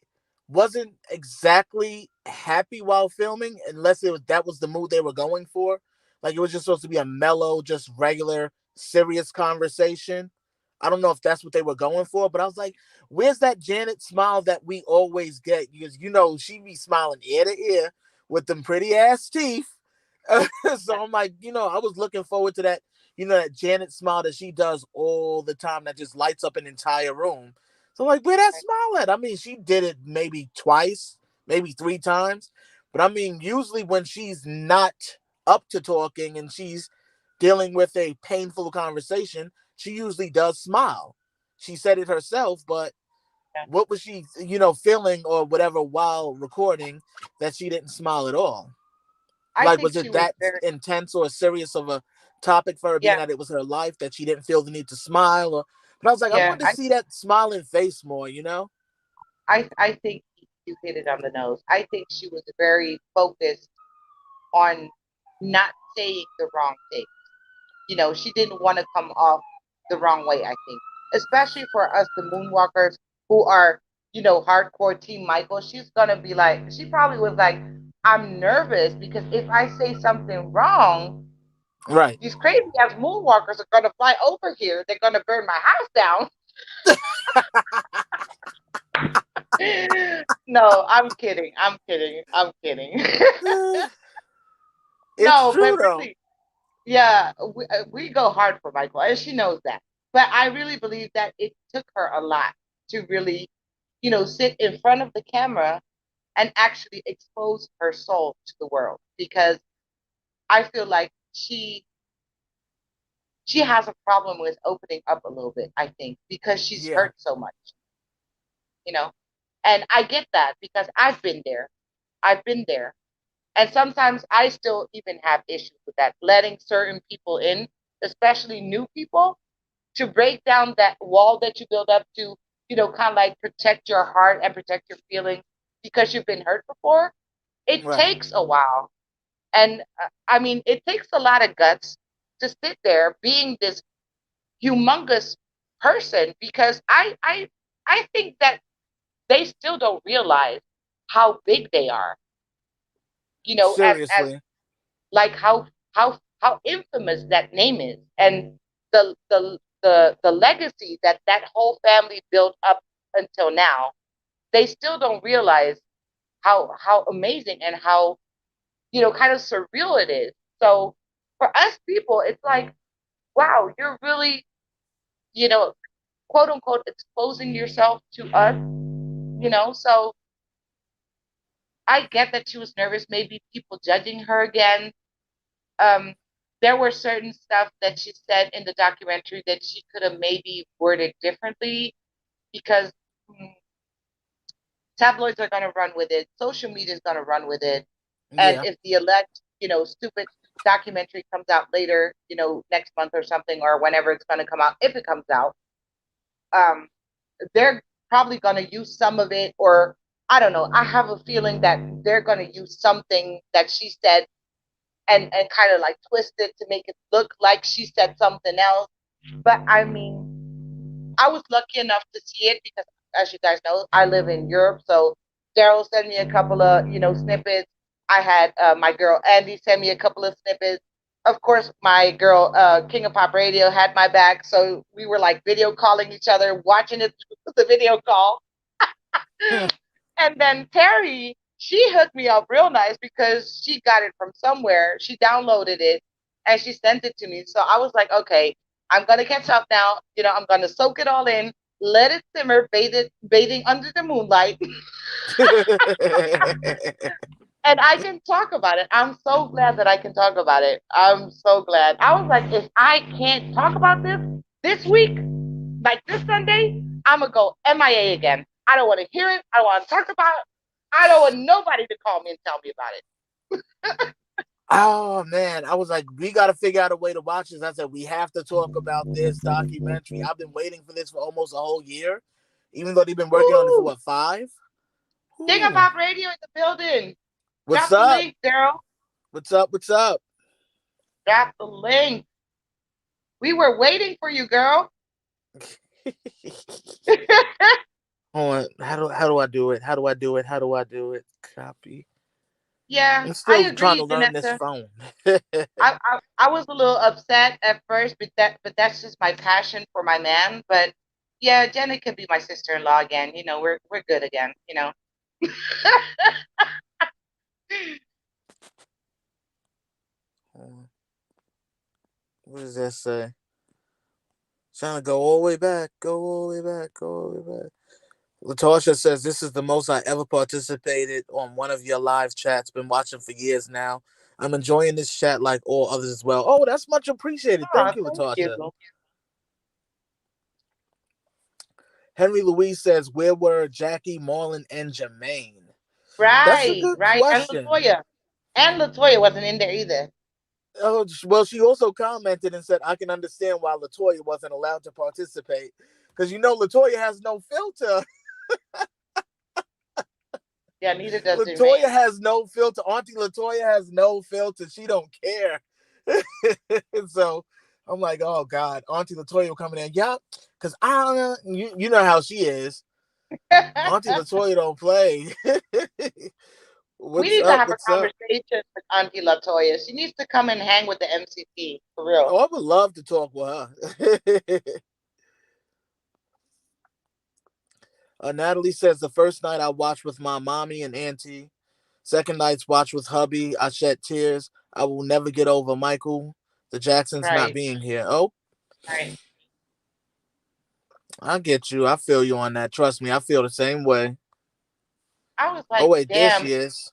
wasn't exactly happy while filming, unless that was the mood they were going for. Like, it was just supposed to be a mellow, just regular, serious conversation. I don't know if that's what they were going for, but I was like, where's that Janet smile that we always get? Because she be smiling ear to ear with them pretty ass teeth. So I'm like, I was looking forward to that, that Janet smile that she does all the time that just lights up an entire room. So I'm like, where that smile at? I mean, she did it maybe twice, maybe three times. But I mean, usually when she's not up to talking and she's dealing with a painful conversation, she usually does smile. She said it herself, but Yeah. what was she, feeling or whatever while recording that she didn't smile at all? I Like, think was she it was that very, intense or serious of a topic for her, being yeah, that it was her life, that she didn't feel the need to smile? But I was like, I yeah. wanted to see that smiling face more. I think you hit it on the nose. I think she was very focused on not saying the wrong thing. She didn't want to come off the wrong way, I think. Especially for us, the Moonwalkers, who are, hardcore Team Michael. She probably was like, I'm nervous because if I say something wrong, Right. these crazy ass moonwalkers are gonna fly over here. They're gonna burn my house down. No, I'm kidding. I'm kidding. I'm kidding. It's No, true but though. really, yeah, we go hard for Michael, and she knows that. But I really believe that it took her a lot to really, sit in front of the camera and actually expose her soul to the world because I feel like she has a problem with opening up a little bit, I think, because she's Yeah. hurt so much, you know. And I get that because I've been there. I've been there. And sometimes I still even have issues with that, letting certain people in, especially new people, to break down that wall that you build up to, kind of like protect your heart and protect your feelings because you've been hurt before. It Right. takes a while. And I mean, it takes a lot of guts to sit there being this humongous person because I think that they still don't realize how big they are, as Seriously. like how infamous that name is and the legacy that that whole family built up until now. They still don't realize how amazing and how kind of surreal it is. So for us people, it's like, wow, you're really, you know, quote unquote exposing yourself to us, So I get that she was nervous, maybe people judging her again. Um, there were certain stuff that she said in the documentary that she could have maybe worded differently because mm, tabloids are going to run with it, social media is going to run with it, and Yeah. if the elect, stupid documentary comes out later, next month or something, or whenever it's going to come out, if it comes out, um, they're probably going to use some of it, or I don't know. I have a feeling that they're going to use something that she said and kind of like twist it to make it look like she said something else. But I mean, I was lucky enough to see it because, as you guys know, I live in Europe. So Daryl sent me a couple of, snippets. I had my girl Andy send me a couple of snippets. Of course, my girl King of Pop Radio had my back, so we were like video calling each other, watching it through the video call. And then Terry, she hooked me up real nice because she got it from somewhere. She downloaded it and she sent it to me. So I was like, okay, I'm gonna catch up now. I'm gonna soak it all in, let it simmer, bathing under the moonlight, and I can talk about it. I'm so glad that I can talk about it. I'm so glad. I was like, if I can't talk about this week, like this Sunday, I'm gonna go MIA again. I don't want to hear it. I don't want to talk about it. I don't want nobody to call me and tell me about it. Oh man, I was like, we got to figure out a way to watch this. I said we have to talk about this documentary. I've been waiting for this for almost a whole year, even though they've been working on it for Woo! what, 5? King of Ooh. Pop Radio in the building. What's Drop the up? link, girl. What's up? What's up? Drop the link. We were waiting for you, girl. Hold on. How do I do it? How do I do it? How do I do it? Copy. Yeah, I'm I still trying to agree, learn this Janessa. phone. I was a little upset at first, but that's just my passion for my man. But yeah, Jenna can be my sister-in-law again. We're good again. What does that say? Trying to go all the way back. Go all the way back. Go all the way back. Latasha says, this is the most I ever participated on one of your live chats. Been watching for years now. I'm enjoying this chat like all others as well. Oh, that's much appreciated. Oh, Thank you, thank you. Latasha. Henry Louise says, where were Jackie, Marlon, and Jermaine? That's a Right, good right. And question. Latoya. And Latoya wasn't in there either. Oh, well, she also commented and said, I can understand why Latoya wasn't allowed to participate. Because Latoya has no filter. Yeah, neither does Latoya Jermaine. has no filter. Auntie Latoya has no filter. She don't care. So I'm like, oh God, Auntie Latoya will come in, yeah, because I don't know. You know how she is. Auntie Latoya don't play. We What's need to up? have a What's up? conversation with Auntie Latoya. She needs to come and hang with the MCP for real. Oh, I would love to talk with her. Natalie says the first night I watched with my mommy and auntie. Second night's watch with hubby. I shed tears. I will never get over Michael, the Jacksons not Right, being here. Oh, right. I get you. I feel you on that. Trust me, I feel the same way. I was Oh like, wait, there damn, she is.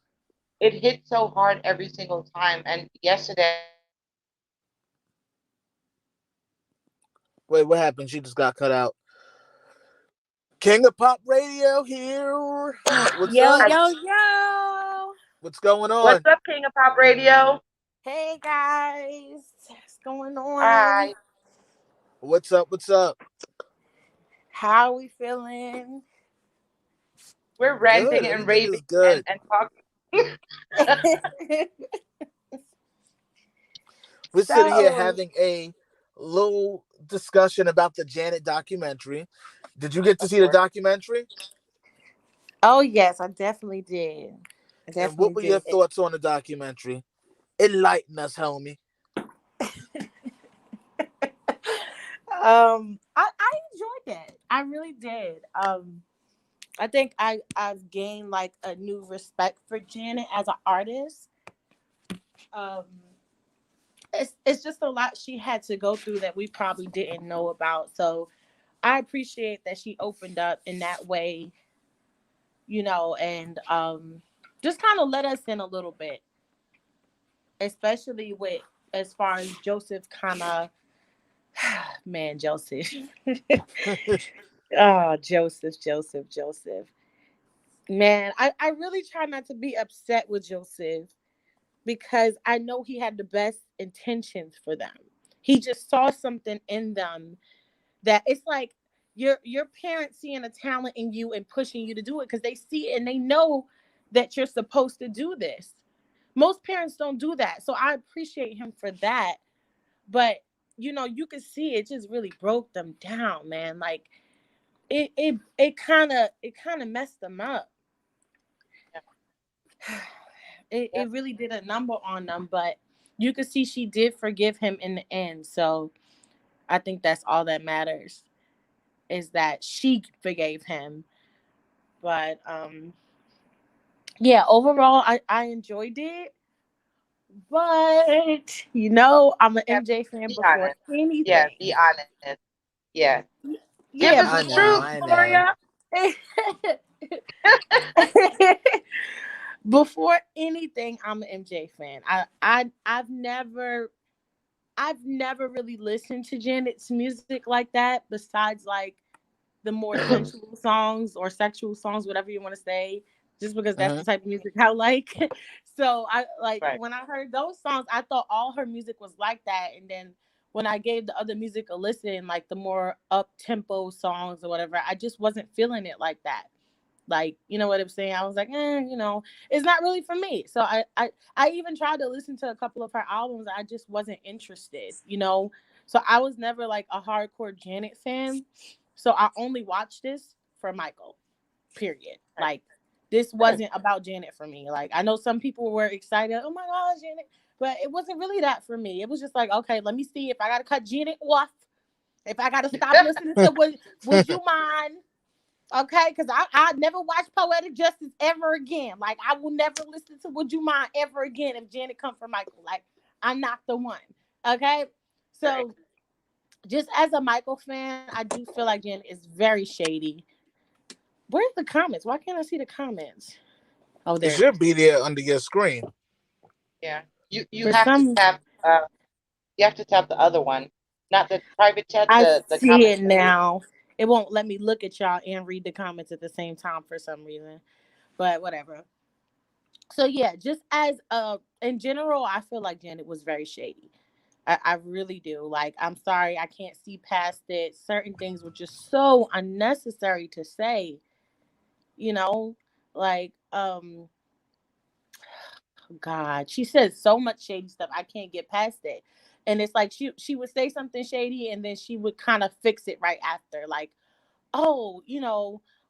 it hit so hard every single time. And yesterday, Wait, what happened? She just got cut out. King of Pop Radio here. What's Yo, up? I, yo, yo. What's going what's on? up, King of Pop Radio? Hey, guys. What's going on? Hi. What's up? What's up? How are we feeling? We're Good. ranting and Everything raving is good. and talking. We're sitting here So, having a little discussion about the Janet documentary. Did you get to Of see the course. documentary? oh, yes, I definitely did. I And what definitely were your did. thoughts on the documentary? Enlighten us, homie. I enjoyed it. I really did. I think I've gained like a new respect for Janet as an artist. Um, it's just a lot she had to go through that we probably didn't know about. So I appreciate that she opened up in that way, and just kind of let us in a little bit, especially with as far as Joseph kind of man, Joseph. Oh, Joseph. Man, I really try not to be upset with Joseph because I know he had the best intentions for them. He just saw something in them that it's like your parents seeing a talent in you and pushing you to do it because they see it and they know that you're supposed to do this. Most parents don't do that. So I appreciate him for that. But you could see it just really broke them down, man. Like it kind of messed them up. Yeah. It really did a number on them, but you could see she did forgive him in the end. So I think that's all that matters is that she forgave him. But yeah, overall I enjoyed it. But I'm an Yeah, MJ fan be before honest. Yeah, anything. be honest. Yeah. Give Yeah, us I the know, truth, before I know. Gloria. before anything, I'm an MJ fan. I've never really listened to Janet's music like that, besides like the more sensual songs or sexual songs, whatever you want to say, just because that's Hmm. the type of music I like. So I like Right. when I heard those songs, I thought all her music was like that. And then when I gave the other music a listen, like the more up tempo songs or whatever, I just wasn't feeling it like that. Like, you know what I'm saying? I was like, it's not really for me. So I even tried to listen to a couple of her albums. I just wasn't interested. So I was never like a hardcore Janet fan. So I only watched this for Michael. Period. Right. Like this wasn't about Janet for me. Like I know some people were excited, oh my god, Janet, but it wasn't really that for me. It was just like, okay, let me see if I gotta cut Janet off. If I gotta stop listening to would you mind? Okay, because I never watch Poetic Justice ever again. Like I will never listen to Would You Mind ever again if Janet come from Michael. Like I'm not the one. Okay, Right. so just as a Michael fan, I do feel like Janet is very shady. Where's the comments? Why can't I see the comments? Oh, It there it should is. be there under your screen. Yeah. You For have to some, tap you have to tap the other one. Not the private chat, I the see comment it section. now. It won't let me look at y'all and read the comments at the same time for some reason. But whatever. So yeah, just as in general, I feel like Janet was very shady. I really do. Like, I'm sorry, I can't see past it. Certain things were just so unnecessary to say, you know? Like, God, she said so much shady stuff. I can't get past it. And it's like she would say something shady and then she would kind of fix it right after. Like, oh,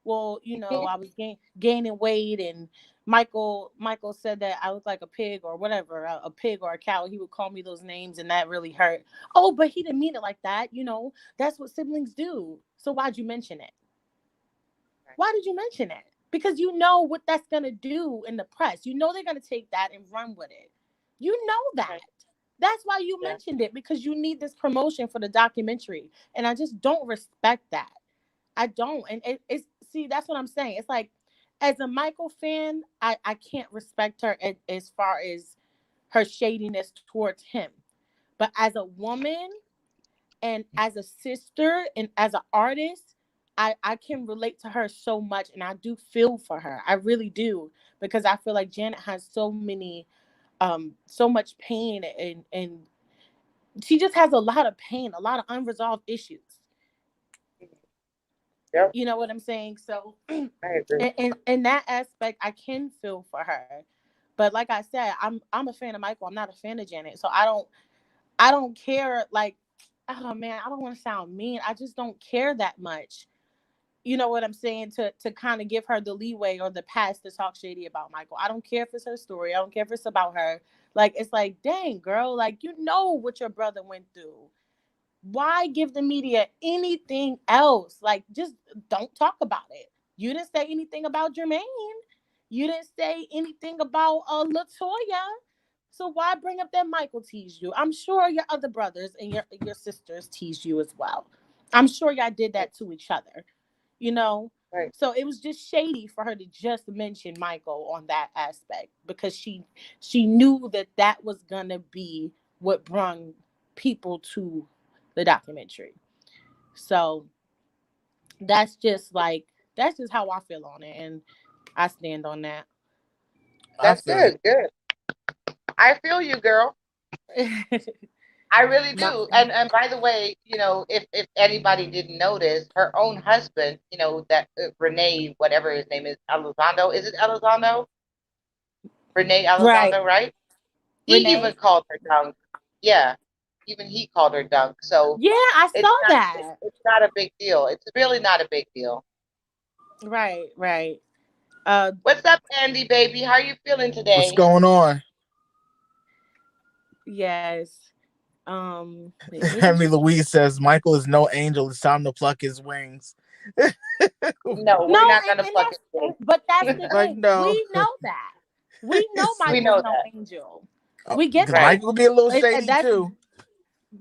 well, I was gaining weight, and Michael said that I look like a pig or whatever, a pig or a cow. He would call me those names, and that really hurt. Oh, but he didn't mean it like that. That's what siblings do. So why'd you mention it? Why did you mention it? Because you know what that's going to do in the press. You know they're going to take that and run with it. You know that. That's why you mentioned it, because you need this promotion for the documentary. And I just don't respect that. I don't. And it's, see, that's what I'm saying. It's like, as a Michael fan, I can't respect her as far as her shadiness towards him. But as a woman and as a sister and as an artist, I can relate to her so much, and I do feel for her. I really do, because I feel like Janet has so much pain, and she just has a lot of pain, a lot of unresolved issues. Yep. You know what I'm saying? So I agree. in that aspect, I can feel for her. But like I said, I'm a fan of Michael. I'm not a fan of Janet. So I don't care. Like, oh man, I don't want to sound mean. I just don't care that much. You know what I'm saying? To kind of give her the leeway or the pass to talk shady about Michael. I don't care if it's her story. I don't care if it's about her. Like, it's like, dang, girl, like, you know what your brother went through. Why give the media anything else? Like, just don't talk about it. You didn't say anything about Jermaine. You didn't say anything about LaToya. So why bring up that Michael teased you? I'm sure your other brothers and your sisters teased you as well. I'm sure y'all did that to each other. Right. So it was just shady for her to just mention Michael on that aspect, because she knew that was gonna be what brung people to the documentary. So that's just how I feel on it, and I stand on that. That's good. Good. I feel you, girl. I really do. And by the way, if anybody didn't notice, her own husband, that Renee, whatever his name is, Elizondo. Is it Elizondo? Renee Right. Elizondo, right? He even Renee. called her dunk. Yeah. Even he called her dunk. So Yeah, I it's saw not that. it's not a big deal. It's really not a big deal. Right. What's up, Andy baby? How are you feeling What's today? going on? Yes. What did Henry you say? Louise says Michael is no angel. It's time to pluck his wings. No, No, we're not gonna and pluck his wings. but that's the Like, thing. no. We know that. We know We Michael's know no that. angel. We get Because that. Right. Michael will be a little And shady that's, too.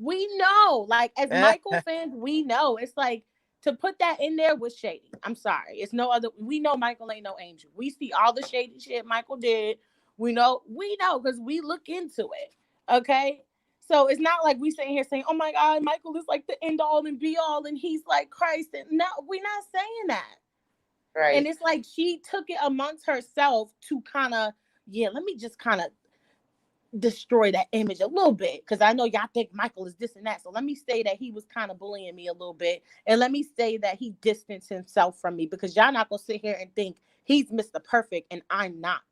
we know. Like, as Michael fans, we know. It's like, to put that in there was shady. I'm sorry. It's no other. We know Michael ain't no angel. We see all the shady shit Michael did. We know because we look into it. Okay. So it's not like we sitting here saying, "Oh my God, Michael is like the end all and be all, and he's like Christ." And no, we're not saying that. And Right. it's like she took it amongst herself to kind of, let me just kind of destroy that image a little bit, because I know y'all think Michael is this and that. So let me say that he was kind of bullying me a little bit, and let me say that he distanced himself from me, because y'all not gonna sit here and think he's Mr. Perfect and I'm not.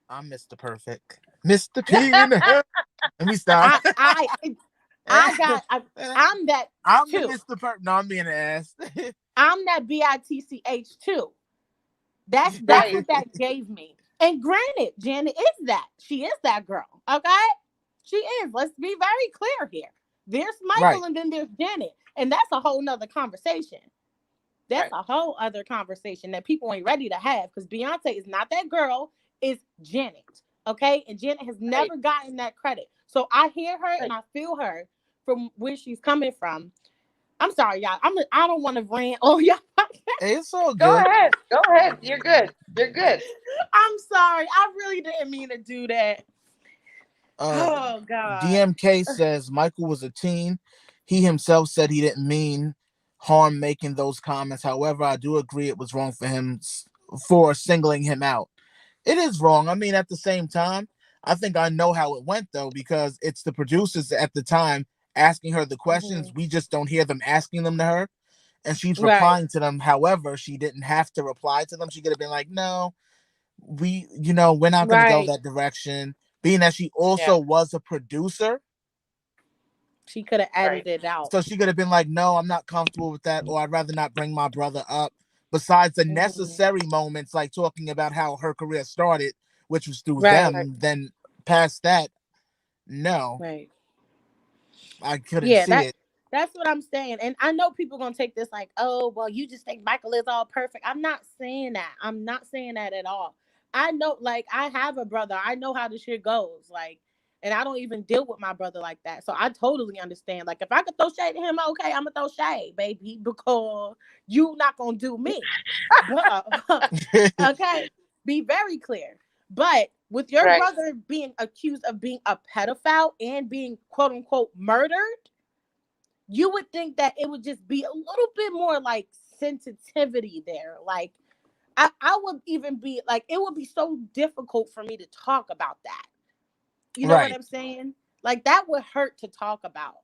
I'm Mr. Perfect. Mr. Peanut. Let me stop. I'm that I'm the too. Mr. Perfect. No, I'm being an ass. I'm that bitch too. That's Right. what that gave me. And granted, Janet is that. She is that girl. Okay? She is. Let's be very clear here. There's Right. Michael and then there's Janet. And that's a whole nother conversation. That's Right. a whole other conversation that people ain't ready to have, because Beyonce is not that girl, it's Janet. Okay? And Janet has never gotten that credit. So I hear her and I feel her from where she's coming from. I'm sorry, y'all. I don't want to rant on y'all. It's all good. Go ahead. Go ahead. You're good. You're good. I'm sorry. I really didn't mean to do that. Oh God. DMK says Michael was a teen. He himself said he didn't mean harm making those comments. However, I do agree it was wrong for him for singling him out. It is wrong. I mean, at the same time, I think I know how it went though, because it's the producers at the time asking her the questions. We just don't hear them asking them to her, and she's replying to them. However, she didn't have to reply to them. She could have been like, no, we're not going to go that direction. Being that she also was a producer, she could have edited it out. so she could have been like, no, I'm not comfortable with that, or I'd rather not bring my brother up. besides the Mhm. necessary moments, like talking about how her career started, which was through Right. Right. them, then past that, no, Right. I couldn't Yeah, see it. that's what I'm saying. And I know people gonna take this like, oh, well, you just think Michael is all perfect. I'm not saying that. I'm not saying that at all. I know, like, I have a brother. I know how the shit goes. Like, and I don't even deal with my brother like that. So I totally understand. Like, if I could throw shade at him, okay, I'm gonna throw shade, baby, because you not gonna do me. But okay, be very clear. But with your Right. brother being accused of being a pedophile and being quote unquote murdered, you would think that it would just be a little bit more like sensitivity there. Like I would even be like, it would be so difficult for me to talk about that. You know what Right. I'm saying? Like that would hurt to talk about.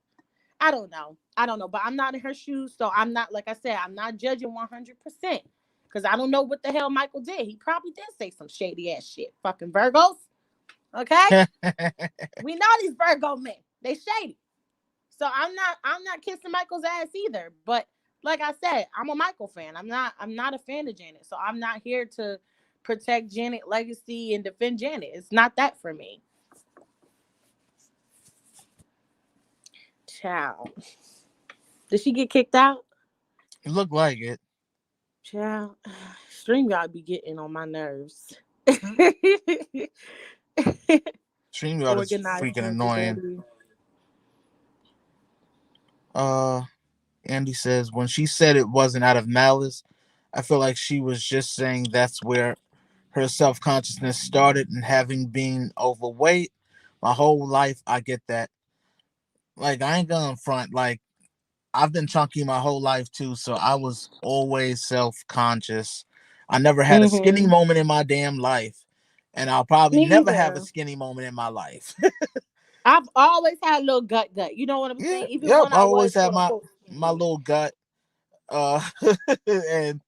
I don't know. I don't know, but I'm not in her shoes, so I'm not, like I said, I'm not judging 100% because I don't know what the hell Michael did. He probably did say some shady ass shit. Fucking Virgos, okay? We know these Virgo men. They shady. So I'm not kissing Michael's ass either. But like I said, I'm a Michael fan. I'm not a fan of Janet. So I'm not here to protect Janet legacy and defend Janet. It's not that for me. Child. Did she get kicked out? It looked like it. Child. StreamYard be getting on my nerves. StreamYard is freaking Organizing annoying. today. Uh, Andy says when she said it wasn't out of malice, I feel like she was just saying that's where her self consciousness started, and having been overweight my whole life, I get that. Like I ain't gonna front. Like I've been chunky my whole life too, so I was always self conscious. I never had a skinny Mm-hmm. moment in my damn life, and I'll probably Me never have a either. skinny moment in my life. I've always had a little gut. You know what I'm Yeah, saying? Even yep. when I I was always had quote my unquote my skinny. little gut, uh, and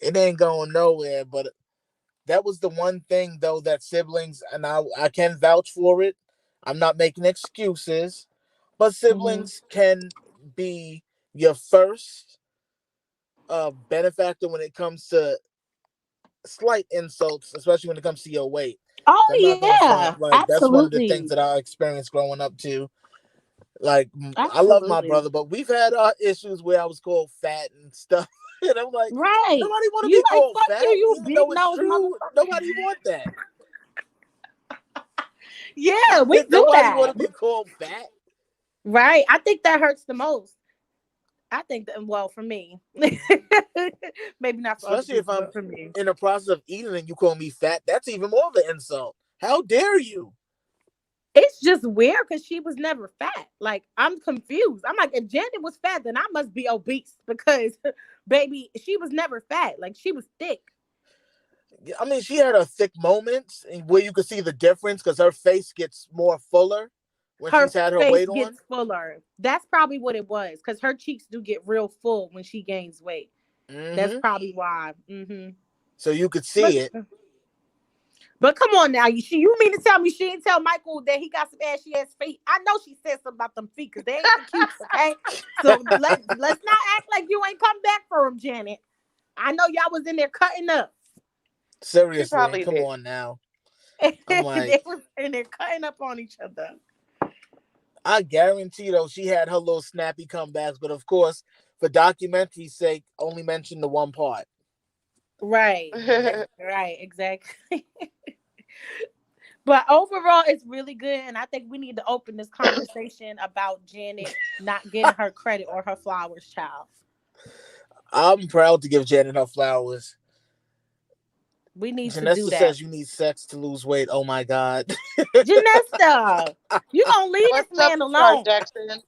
it ain't going nowhere. But that was the one thing though that siblings, and I can vouch for it. I'm not making excuses, but Mm-hmm. siblings can be your first benefactor when it comes to slight insults, especially when it comes to your weight. Oh So I'm not gonna yeah, front. Like that's one of the things absolutely, that I experienced growing up too. Like I love my absolutely. brother, but we've had issues where I was called fat and stuff, and I'm like, Right. nobody want to You be like called fuck you, fat, you even big though it's nose true. motherfucker. Nobody want that. Yeah, we do Nobody want that. to be called fat. Right. I think that hurts the most. I think that, well, for me, maybe not for other Especially if people, I'm but for me. in the process of eating and you call me fat. That's even more of an insult. How dare you? It's just weird because she was never fat. Like, I'm confused. I'm like, if Janet was fat, then I must be obese because, baby, she was never fat. Like, she was thick. I mean, she had her thick moments where you could see the difference because her face gets more fuller when Her she's had her face weight on. gets fuller. That's probably what it was because her cheeks do get real full when she gains weight. That's Hmm. probably why. So you could But see it. but come on now, you mean to tell me she didn't tell Michael that he got some ashy ass feet? I know she said something about them feet because they ain't the cute, okay? So let's not act like you ain't come back for him, Janet. I know y'all was in there cutting up. She Seriously, probably come did. on now. I'm like, They was in there cutting up on each other. I guarantee though she had her little snappy comebacks, but of course, for documentary's sake, only mention the one part. Right. Right, exactly. But overall, it's really good, and I think we need to open this conversation about Janet not getting her credit or her flowers, child. I'm proud to give Janet her flowers. We need to do Janessa that. says you need sex to lose weight. Oh my god. Janesta, you gonna leave this What's up, man Star alone? Jackson?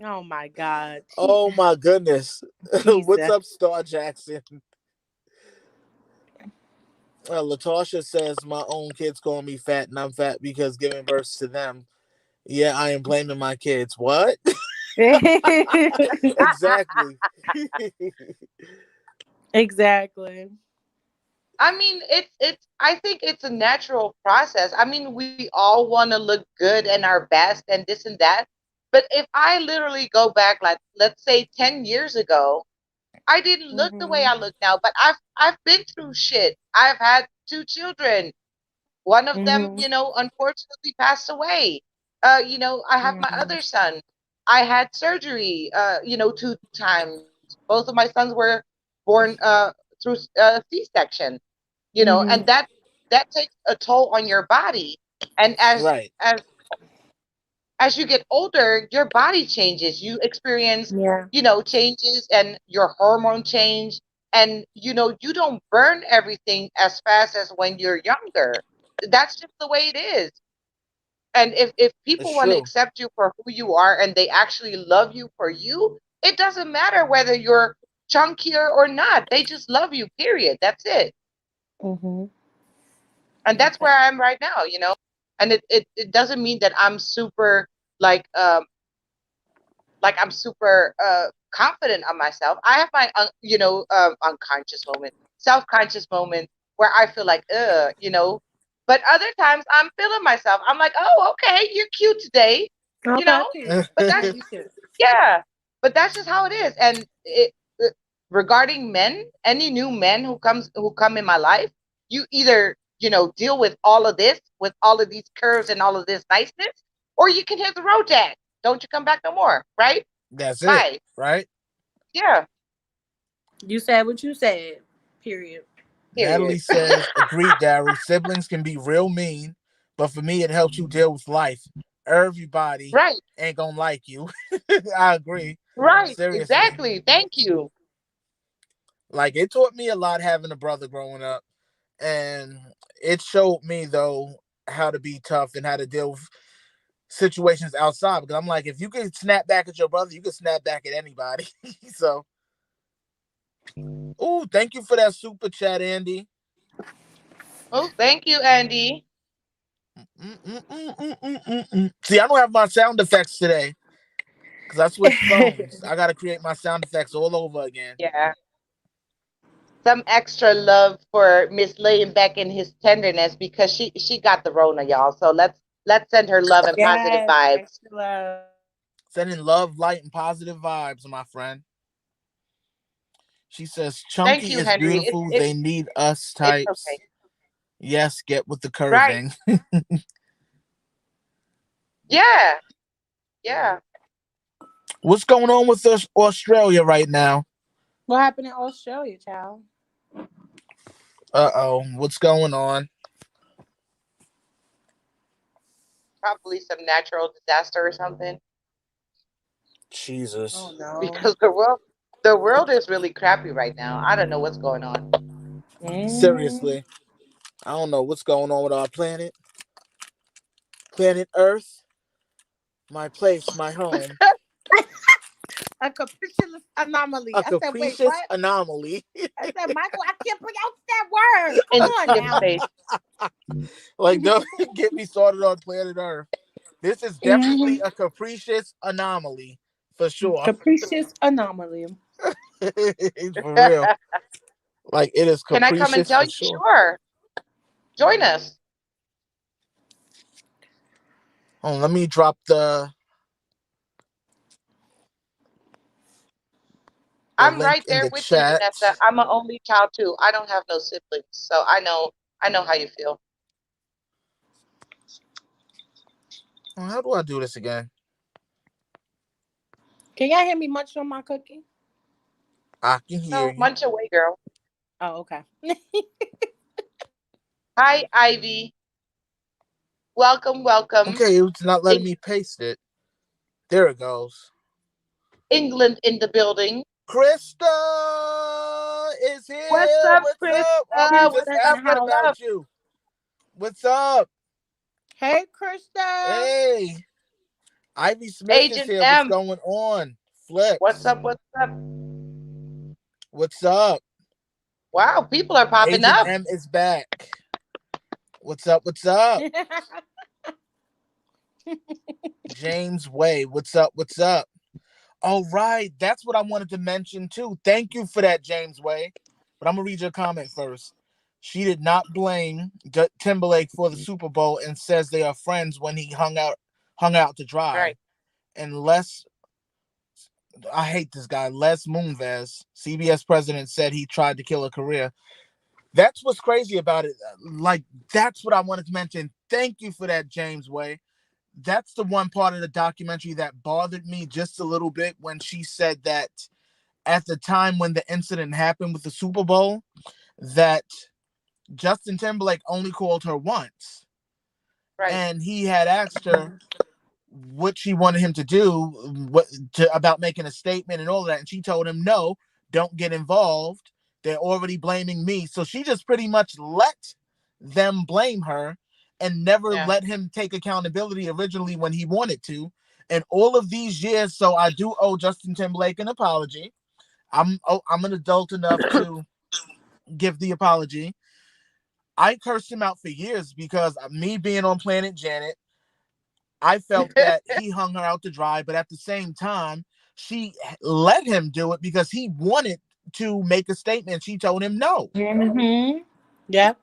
Oh my God, Oh my goodness. What's Jesus. up, Star Jackson? Latasha says my own kids call me fat, and I'm fat because giving birth to them. Yeah, I am blaming my kids. What? Exactly. Exactly. I mean, it's. I think it's a natural process. I mean, we all want to look good and our best and this and that. But if I literally go back, like let's say 10 years ago, I didn't look the way I look now, but I've been through shit. I've had 2 children. One of them, unfortunately passed away. I have my other son. I had surgery, 2 times. Both of my sons were born through C-section, and that takes a toll on your body. And Right. as you get older, your body changes. You experience, Yeah. changes and your hormone change. And, you don't burn everything as fast as when you're younger. That's just the way it is. And if It's people want to true. accept you for who you are and they actually love you for you, it doesn't matter whether you're chunkier or not. They just love you, period. That's it. Mm-hmm. And that's where I am right now, And it doesn't mean that I'm super like I'm super confident on myself. I have my unconscious moment, self-conscious moment where I feel like but other times I'm feeling myself. I'm like, oh, okay, you're cute today, you Okay, know. period. But As that's you should. yeah, but that's just how it is. And regarding men, any new men who come in my life, you either deal with all of this, with all of these curves and all of this niceness, or you can hit the road, Jack. Don't you come back no more, right? That's it. Bye. Right. Yeah. You said what you said. Period. Natalie Period. says, agreed, Daryl. Siblings can be real mean, but for me, it helps you deal with life. Everybody Right. ain't gonna like you. I agree. Right. Seriously. Exactly. Thank you. Like, it taught me a lot having a brother growing up. And it showed me, though, how to be tough and how to deal with situations outside. Because I'm like, if you can snap back at your brother, you can snap back at anybody. So, oh, thank you for that super chat, Andy. Oh, thank you, Andy. See, I don't have my sound effects today because I switched phones. I got to create my sound effects all over again. Yeah. Some extra love for Miss laying back in his tenderness because she got the Rona, y'all. So let's send her love and positive Yes, vibes. extra love. Sending love, light, and positive vibes, my friend. She says, Thank Chunky you, is Henry. beautiful. They need us It's types. okay. Yes, get with the Right. curving. Yeah. Yeah. What's going on with us, Australia right now? What happened in Australia, child? Uh-oh. What's going on? Probably some natural disaster or something. Oh Jesus. no. Because the world is really crappy right now. I don't know what's going on. Seriously. I don't know what's going on with our planet. Planet Earth. My place, my home. A capricious anomaly. A I said, wait, capricious what? anomaly. I said, Michael, I can't pronounce that word. Come In on the now. place. Like, don't get me started on planet Earth. This is definitely a capricious anomaly. For sure. Capricious anomaly. For real. Like, it is Can I come and capricious tell for you? sure. Sure. Join us. Oh, let me drop the I'm link right in there the with you, chat. Vanessa. I'm an only child too. I don't have no siblings, so I know how you feel. Oh, how do I do this again? Can y'all hear me much on my cookie? I can hear No, you. munch away, girl. Oh, okay. Hi, Ivy. Welcome, welcome. Okay, it's not letting Eng- me paste it. There it goes. England in the building. Krista is What's here. up, What's Chris? up? I was just What's Krista in the up? asking What's house. up? about you. What's up? Hey, Krista. Hey, Ivy Smith is Agent here. What's M. going on? What's Flex. up? What's up? What's up? Wow, people are popping Agent up. M is back. What's up? What's up? James Way. What's up? What's up? All right. That's what I wanted to mention too. Thank you for that, James Way. But I'm going to read your comment first. She did not blame Timberlake for the Super Bowl and says they are friends when he hung out to dry. Right. Unless I hate this guy, Les Moonves, CBS president, said he tried to kill a career. That's what's crazy about it. Like, that's what I wanted to mention. Thank you for that, James Way. That's the one part of the documentary that bothered me just a little bit, when she said that at the time when the incident happened with the Super Bowl, that Justin Timberlake only called her once. Right. And he had asked her what she wanted him to do, about making a statement and all of that. And she told him, no, don't get involved. They're already blaming me. So she just pretty much let them blame her and never let him take accountability originally when he wanted to. And all of these years, so I do owe Justin Timberlake an apology. I'm an adult enough to give the apology. I cursed him out for years because me being on Planet Janet, I felt that he hung her out to dry, but at the same time, she let him do it because he wanted to make a statement. She told him no. Mm-hmm. Yeah.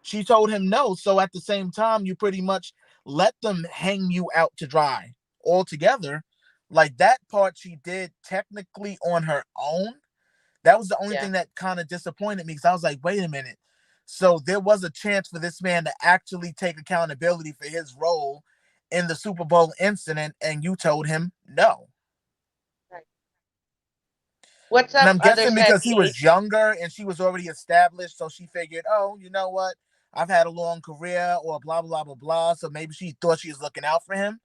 She told him no. So at the same time, you pretty much let them hang you out to dry altogether. Like, that part she did technically on her own. That was the only thing that kind of disappointed me, because I was like, wait a minute. So there was a chance for this man to actually take accountability for his role in the Super Bowl incident, and you told him no. Right. What's And up, I'm other guessing because he was younger and she was already established, so she figured, oh, you know what? I've had a long career, or blah, blah, blah, blah. So maybe she thought she was looking out for him.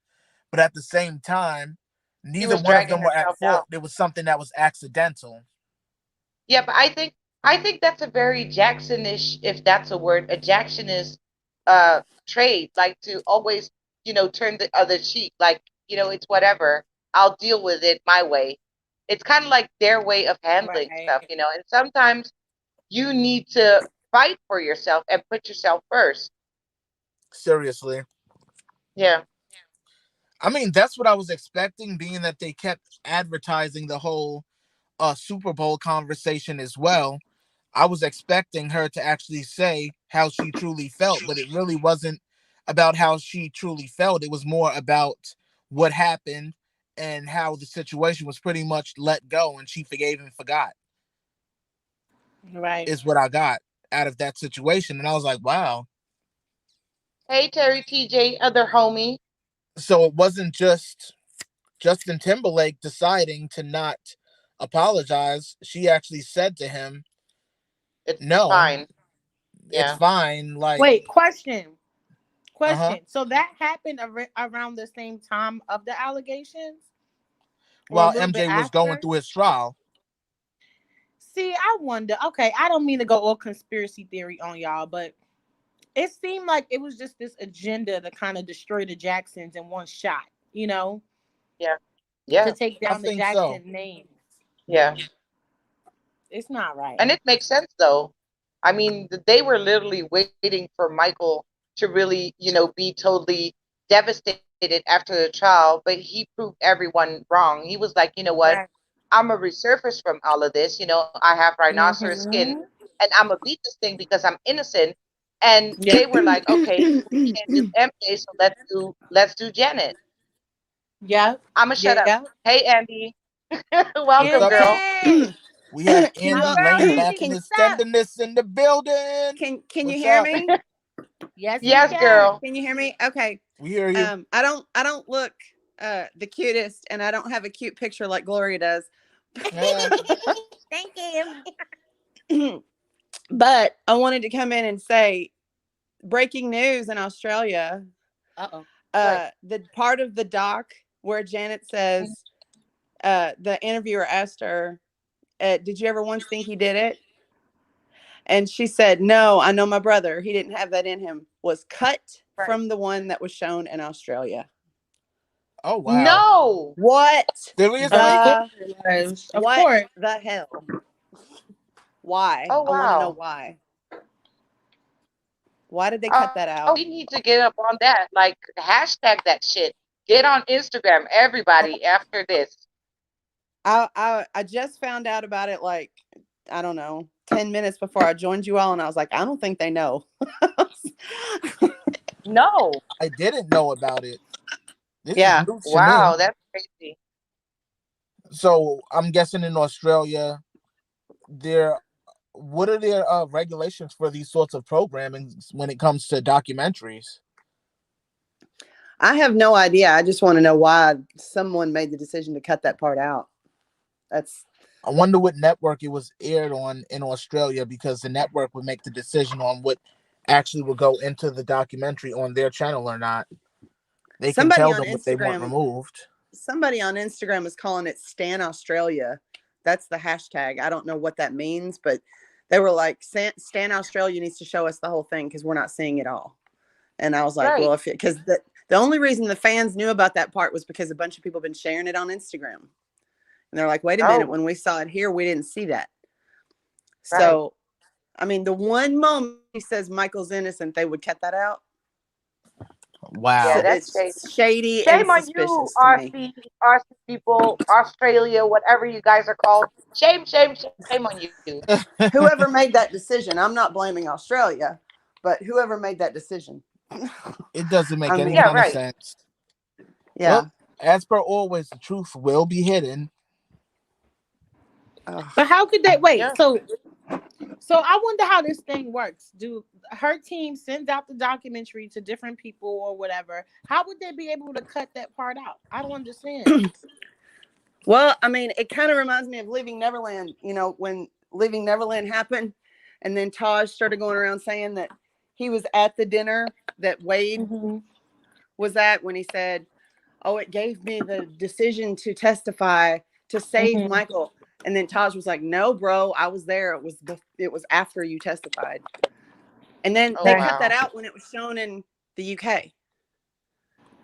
But at the same time, She neither was one of dragging them were at herself fault. down. It was something that was accidental. Yeah, but I think that's a very Jacksonish, if that's a word, a Jacksonist trade, like to always, turn the other cheek. Like, it's whatever. I'll deal with it my way. It's kind of like their way of handling stuff, Right. and sometimes you need to fight for yourself and put yourself first. Seriously. Yeah. I mean, that's what I was expecting, being that they kept advertising the whole Super Bowl conversation as well. I was expecting her to actually say how she truly felt, but it really wasn't about how she truly felt. It was more about what happened and how the situation was pretty much let go, and she forgave and forgot, Right. is what I got out of that situation. And I was like, wow. Hey, Terry TJ, other homie. So it wasn't just Justin Timberlake deciding to not apologize. She actually said to him, It's no, fine. it's Yeah. fine. Like, Wait, question. uh-huh. So that happened around the same time of the allegations, or a While little bit MJ was going after? through his trial. See, I wonder. Okay, I don't mean to go all conspiracy theory on y'all, but it seemed like it was just this agenda to kind of destroy the Jacksons in one shot, Yeah. to Yeah. take I down the think so. Jackson name. Yeah. It's not right. And it makes sense though. I mean, they were literally waiting for Michael to really, be totally devastated after the trial, but he proved everyone wrong. He was like, you know what? Right. I'm a resurface from all of this. I have rhinoceros skin, Mm-hmm. and I'm gonna beat this thing because I'm innocent. And Yeah. they were like, okay, we can't do MJ, so let's do Janet. Yeah. I'm gonna shut up. Yeah. Hey, Andy, What's welcome, up, girl. Andy. we have Can My Andy you girl Lane back in Andy, can his what's up? tenderness in the building. can you What's hear up? me? Yes, we Yes, can. girl. Can you hear me? Okay. We hear you. I don't look the cutest, and I don't have a cute picture like Gloria does. Yeah. Thank you. But I wanted to come in and say breaking news in Australia. Uh-oh. What? The part of the doc where Janet says the interviewer asked her, did you ever once think he did it? And she said, no, I know my brother. He didn't have that in him. Was cut Right. from the one that was shown in Australia. Oh, wow. No. What Seriously? the Of what course. the hell? Why? Oh I want to know wow. why. Why did they cut that Oh, out? we need to get up on that. Like hashtag that shit. Get on Instagram, everybody. After this. I just found out about it like I don't know 10 minutes before I joined you all, and I was like, I don't think they know. No. I didn't know about it. This is Yeah. news to me. Wow, that's crazy. So I'm guessing in Australia, there, what are their regulations for these sorts of programming when it comes to documentaries? I have no idea. I just want to know why someone made the decision to cut that part out. That's I wonder what network it was aired on in Australia, because the network would make the decision on what actually would go into the documentary on their channel or not. They can somebody tell on them what they want Instagram. removed. Somebody on Instagram is calling it Stan Australia. That's the hashtag. I don't know what that means, but they were like, Stan Australia needs to show us the whole thing because we're not seeing it all. And I was like, Right. well, because the only reason the fans knew about that part was because a bunch of people have been sharing it on Instagram. And they're like, wait a minute, when we saw it here, we didn't see that. Right. So, I mean, the one moment he says Michael's innocent, they would cut that out. Wow. Yeah, that's It's shady Shame and on suspicious you, to me. RC people, Australia, whatever you guys are called. Shame on you. Whoever made that decision, I'm not blaming Australia, but whoever made that decision. It doesn't make any Yeah, kind of right. sense. Yeah. Well, as per always, the truth will be hidden. But how could they wait? Yeah. So I wonder how this thing works. Do her team sends out the documentary to different people or whatever? How would they be able to cut that part out? I don't understand. Well, I mean, it kind of reminds me of Leaving Neverland. You know, when Leaving Neverland happened, and then Taj started going around saying that he was at the dinner that Wade Mm-hmm. was at when he said, "Oh, it gave me the decision to testify to save Mhm. Michael." And then Taj was like, "No, bro, I was there. It was after you testified." And then Oh, they wow. cut that out when it was shown in the UK.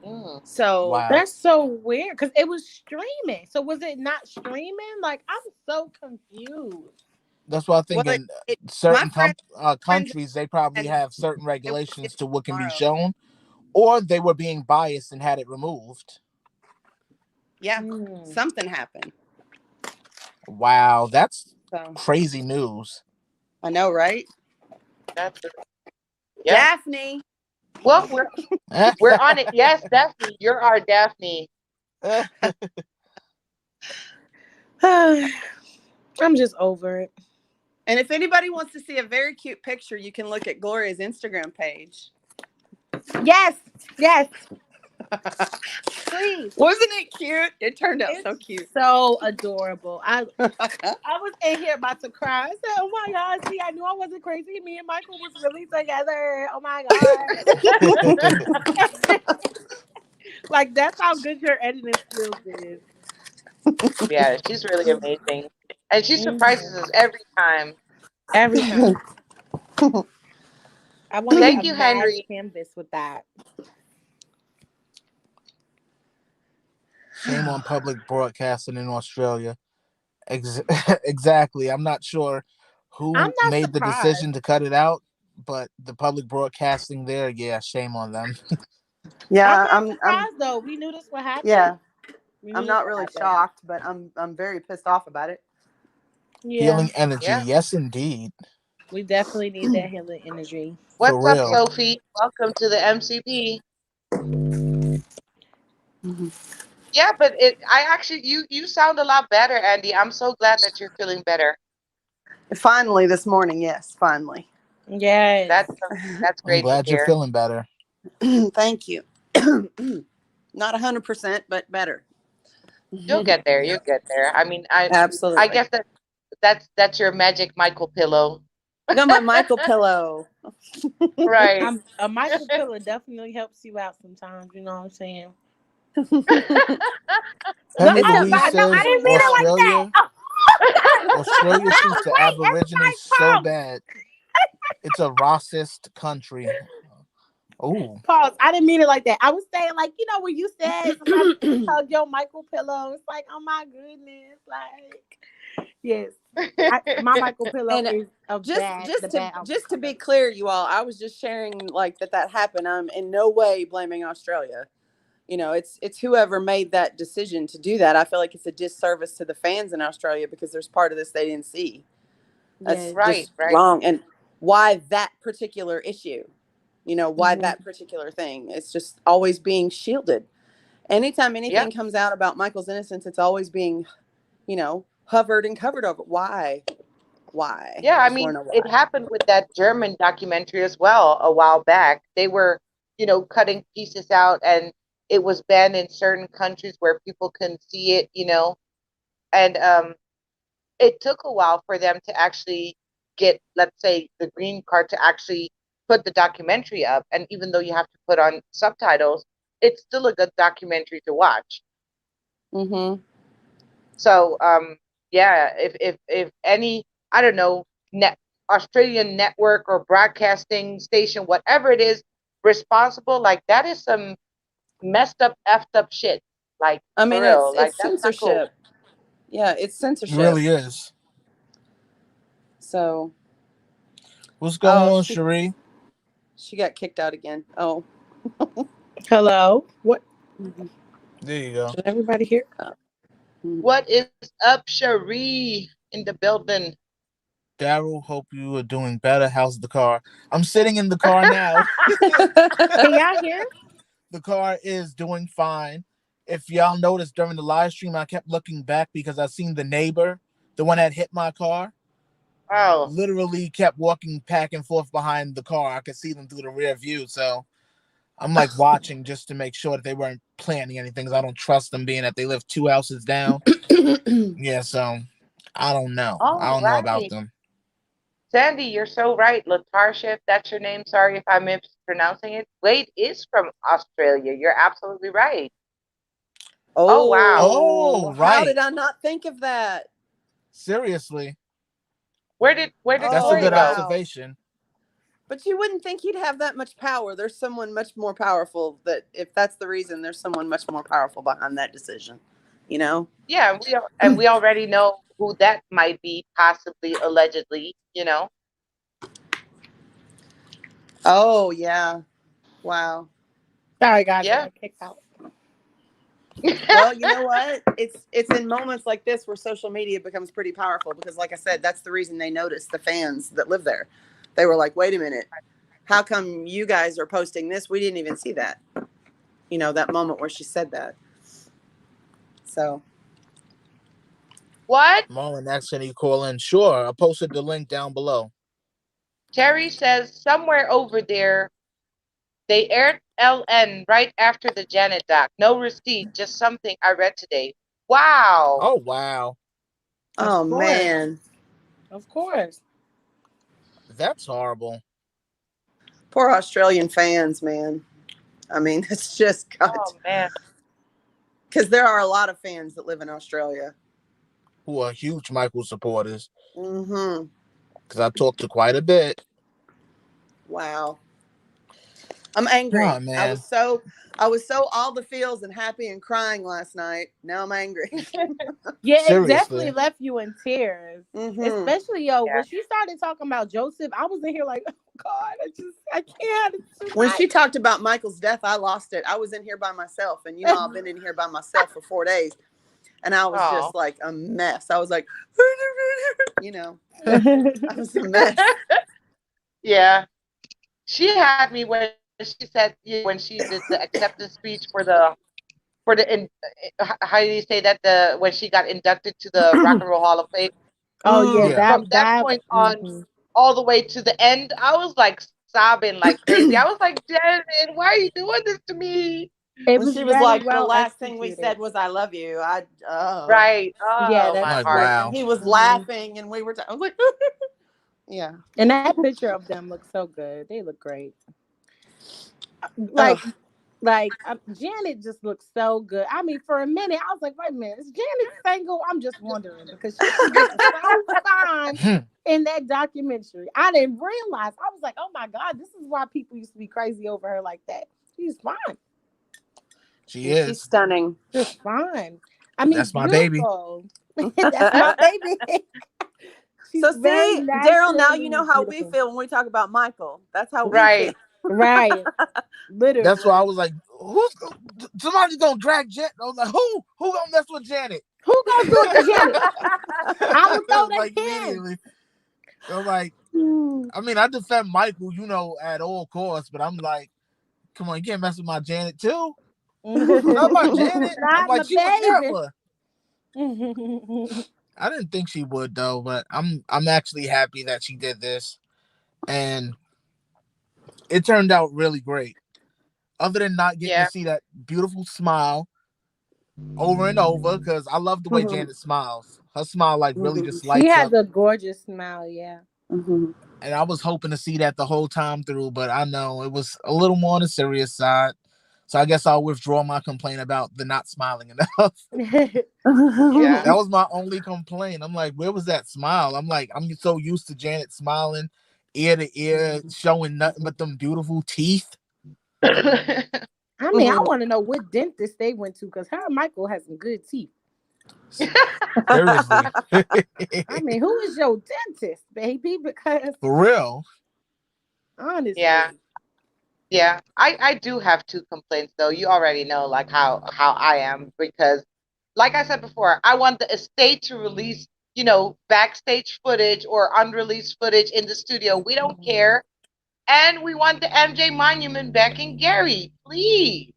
Mm. So Wow. That's so weird because it was streaming. So was it not streaming? Like I'm so confused. That's why I well, think in my certain friend countries, they probably said have certain it was regulations to what can be tomorrow. shown, or they were being biased and had it removed. Yeah, Mm. something happened. Wow, that's So crazy news. I know, right? That's yeah. Daphne. Well, we're on it. Yes, Daphne. You're our Daphne. I'm just over it. And if anybody wants to see a very cute picture, you can look at Gloria's Instagram page. Yes, yes. Please. Wasn't it cute? It turned out It's so cute. so adorable. I was in here about to cry. I said, "Oh my God, see, I knew I wasn't crazy. Me and Michael was really together. Oh my God." Like that's how good your editing skills is. Yeah, she's really amazing. And she surprises us every time. Every time. I want to Thank get you, a mad Henry. canvas with that. Shame on public broadcasting in Australia. Exactly. I'm not sure I'm who not made the surprised. decision to cut it out, but the public broadcasting there, yeah, shame on them. Yeah, I'm not surprised though. We knew this would happen. yeah. We knew I'm this not would really happen. shocked, but I'm very pissed off about it. Yeah, Healing energy, Yeah. yes, indeed, we definitely need that healing energy. for What's up, real. Sophie? Welcome to the MCP. Yeah, but I actually you sound a lot better, Andy. I'm so glad that you're feeling better. Finally, this morning, yes, finally. Yes. That's I'm great to glad you're hear. feeling better. Thank you. Not 100%, but better. You'll get there. You'll get there. I mean, I Absolutely. guess that's your magic Michael pillow. I got my Michael pillow. Right. A Michael pillow definitely helps you out sometimes. You know what I'm saying? Henry It's a Louise vibe. No, I says didn't mean it like Australia, that. Australia treats the Wait, it's Aborigines my so fault. bad. It's a racist country. Oh, Pause. I didn't mean it like that. I was saying, like, you know, when you said somebody hug your Michael pillow, it's like, oh my goodness, like, yes, my Michael pillow And is of bad. just to be clear, you all, I was just sharing like that happened. I'm in no way blaming Australia. You know, it's whoever made that decision to do that. I feel like it's a disservice to the fans in Australia because there's part of this they didn't see. That's Yes. Right, just right. wrong. And why that particular issue? You know, why Mhm. that particular thing? It's just always being shielded. Anytime anything Yep. comes out about Michael's innocence, it's always being hovered and covered over. Why? Yeah, I I just want mean, to know it why. happened with that German documentary as well a while back. They were, cutting pieces out, and it was banned in certain countries where people couldn't see it, and it took a while for them to actually get, let's say, the green card to actually put the documentary up. And even though you have to put on subtitles, it's still a good documentary to watch. Mm-hmm. So, yeah, if any, I don't know, Australian network or broadcasting station, whatever it is, responsible, like that is some messed up, effed up shit. Like I for mean, real, like it's that's not cool. censorship. Yeah, it's It censorship. really is. So, What's going on, she Cherie? got kicked out again. Oh. Hello. What? Mhm. There you go. Can everybody hear? What is up, Cherie, in the building? Daryl, hope you are doing better. How's the car? I'm sitting in the car now. Can y'all hear? The car is doing fine. If y'all noticed during the live stream, I kept looking back because I seen the neighbor, the one that hit my car, Oh, literally kept walking back and forth behind the car. I could see them through the rear view. So I'm like watching just to make sure that they weren't planning anything. 'Cause I don't trust them, being that they live 2 houses down. Yeah, so I don't know. I all don't know about right. them. Sandy, you're so right. Latarsha, if that's your name. Sorry if I'm mispronouncing it. Wade is from Australia. You're absolutely right. Oh, wow. Oh, Oh, how did right. I not think of that? Seriously. Where did That's a Oh, Corey good go? wow. observation. But you wouldn't think he'd have that much power. There's someone much more powerful that if that's the reason, there's someone much more powerful behind that decision. You know? Yeah, we already know who that might be, possibly, allegedly. Oh, yeah. Wow. Sorry, guys, I Yeah. got kicked out. Well, you know what? It's in moments like this where social media becomes pretty powerful because like I said, that's the reason they noticed the fans that live there. They were like, "Wait a minute. How come you guys are posting this? We didn't even see that." That moment where she said that. So, What? Marlon asks, can you call in? Sure. I posted the link down below. Terry says somewhere over there they aired LN right after the Janet doc. No receipt, just something I read today. Wow. Oh, wow. Of oh course. man. Of course. That's horrible. Poor Australian fans, man. I mean, it's just got Oh man. because there are a lot of fans that live in Australia. Who are huge Michael supporters. Mm-hmm. Because I talked to quite a bit. Wow. I'm angry. Oh, man. I was so all the feels and happy and crying last night. Now I'm angry. Yeah, it definitely Seriously. left you in tears. Mm-hmm. Especially when Yeah. she started talking about Joseph, I was in here like, oh God, I can't. It's too When much. she talked about Michael's death, I lost it. I was in here by myself, and I've been in here by myself for 4 days, and I was just Oh. like a mess. I was like, I was a mess. Yeah. She had me when she said, when she did the acceptance speech how do you say that, when she got inducted to the Rock and Roll Hall of Fame. Oh yeah, Yeah. From that point on, all the way to the end, I was like sobbing like crazy. I was like, Janet, why are you doing this to me? It When was she was very like, the well last thing we executed. said was "I love you." Right. Yeah, Oh, that's my Like, heart. true. wow. And he was Mhm. laughing, and we were. I was like, yeah. And that picture of them looks so good. They look great. Like, Oh. Janet just looks so good. I mean, for a minute, I was like, wait a minute, is Janet single? I'm just wondering because she was looking so fine in that documentary. I didn't realize. I was like, oh my God, this is why people used to be crazy over her like that. She's fine. She And she's is. stunning. Just fine. I mean, That's my baby. beautiful. That's my baby. She's So very see, Daryl, now you naturally know how we beautiful. feel when we talk about Michael. That's how we feel. Right. Right. Literally. That's why I was like, somebody's going to drag Janet. I was like, who? Who going to mess with Janet? Who gonna do it to Janet? I would throw that Like, hand. immediately. So, like, I mean, I defend Michael, at all costs, but I'm like, come on, you can't mess with my Janet too. Not my Janet. I'm Not my like, she would baby. never. I didn't think she would though, but I'm actually happy that she did this, and it turned out really great. Other than not getting to Yeah. see that beautiful smile over and over, because I love the way Janet smiles. Her smile like really just She lights has up, a gorgeous smile. Yeah. and I was hoping to see that the whole time through, but I know it was a little more on the serious side. So I guess I'll withdraw my complaint about the not smiling enough. Yeah. That was my only complaint. I'm like, where was that smile? I'm like, I'm so used to Janet smiling ear to ear, showing nothing but them beautiful teeth. I mean, I want to know what dentist they went to because her and Michael has some good teeth. Seriously. I mean, who is your dentist, baby? Because For real. honestly, Yeah. Yeah. I do have two complaints though. You already know like how I am because like I said before, I want the estate to release, backstage footage or unreleased footage in the studio. We don't care. And we want the MJ Monument back in Gary, please.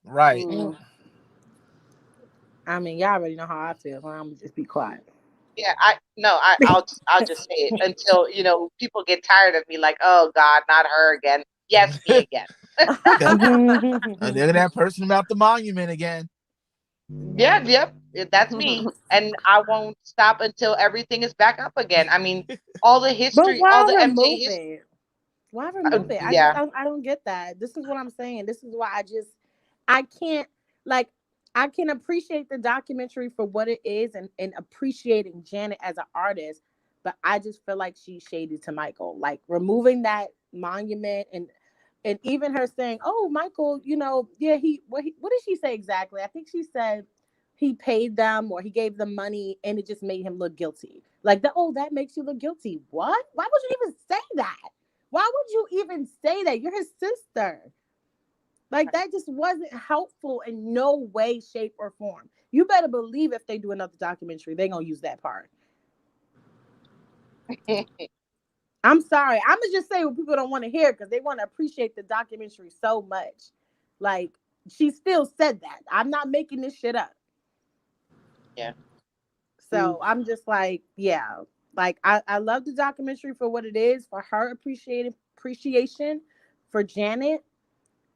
Right. I mean, y'all already know how I feel. So I'm gonna just be quiet. Yeah, I'll just say it until people get tired of me. Like, oh God, not her again. Yes, me again. There that person about the monument again. Yep, that's me. And I won't stop until everything is back up again. I mean, all the But history, all why the MJ remove history. it? Why remove it? Yeah, I don't get that. This is what I'm saying. This is why I can't like I can appreciate the documentary for what it is and appreciating Janet as an artist, but I just feel like she's shaded to Michael. Like removing that monument and even her saying, "Oh, Michael, yeah, what did she say exactly? I think she said he paid them or he gave them money and it just made him look guilty. Like that makes you look guilty. What? Why would you even say that? Why would you even say that? You're his sister. Like that just wasn't helpful in no way, shape, or form. You better believe if they do another documentary, they're gonna use that part. I'm sorry. I'm gonna just say what people don't want to hear because they want to appreciate the documentary so much. Like she still said that. I'm not making this shit up. yeah. So I'm just like, yeah. Like I love the documentary for what it is, for her appreciation for Janet.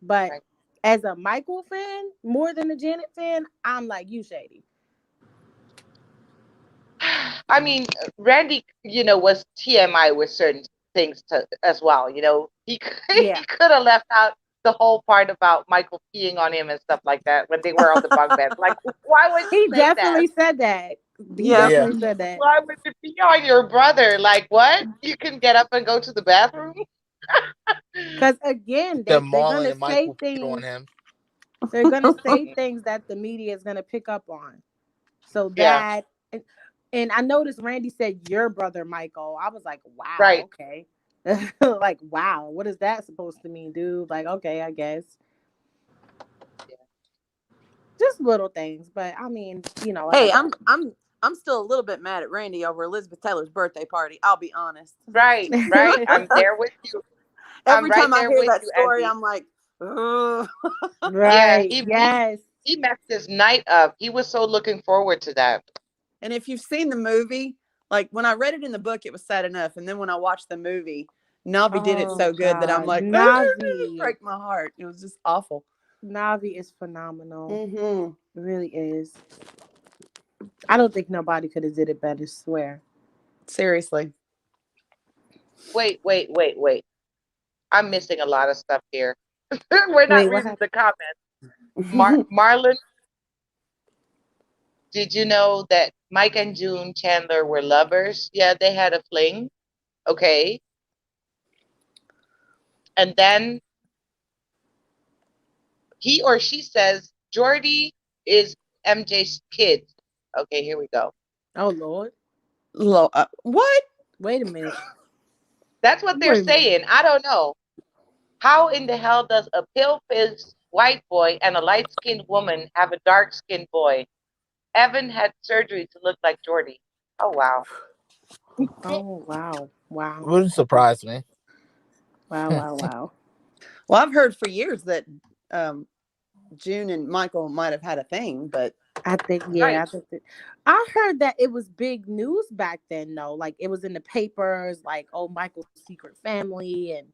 But Right. as a Michael fan, more than a Janet fan, I'm like, you shady. I mean, Randy, was TMI with certain things as well. He Yeah. he could have left out the whole part about Michael peeing on him and stuff like that when they were on the bunk bed. Like, why would you He say that? definitely said that. He Yeah. definitely said that. Why would you pee on your brother? Like, what? You can get up and go to the bathroom? Because again, That they're Marlon gonna and say Michael peed on things. him. They're gonna say things that the media is gonna pick up on. So Yeah, that and I noticed Randy said your brother Michael. I was like, wow, right. okay. Like, wow, what is that supposed to mean, dude? Like, okay, I guess. Just little things, but I mean, like I Hey, said. I'm still a little bit mad at Randy over Elizabeth Taylor's birthday party. I'll be honest. Right, right. I'm there with you. I'm Every right time I there hear with that you, story, Andy. I'm like, ugh. Yeah, Right. he Yes. he messed his night up. He was so looking forward to that. And if you've seen the movie, like when I read it in the book, it was sad enough. And then when I watched the movie, Navi did it Oh so good that I'm God. like, it Navi. break my heart. It was just awful. Navi is phenomenal. Mm-hmm. It really is. I don't think nobody could have did it better, swear. Seriously. Wait. I'm missing a lot of stuff here. We're not Wait, what reading happened? the comments. Marlon, did you know that Mike and June Chandler were lovers? Yeah, they had a fling. Okay. And then he or she says Jordy is MJ's kid. Okay, here we go. Oh Lord. What? Wait a minute. That's what they're Wait a minute. saying. I don't know. How in the hell does a pill-faced white boy and a light-skinned woman have a dark-skinned boy? Evan had surgery to look like Jordy. Oh, wow. Oh wow. It Wow. wouldn't surprise me. Wow. Well, I've heard for years that June and Michael might have had a thing, but I think, yeah, Right. I think that I heard that it was big news back then, though. Like it was in the papers, like, oh, Michael's secret family and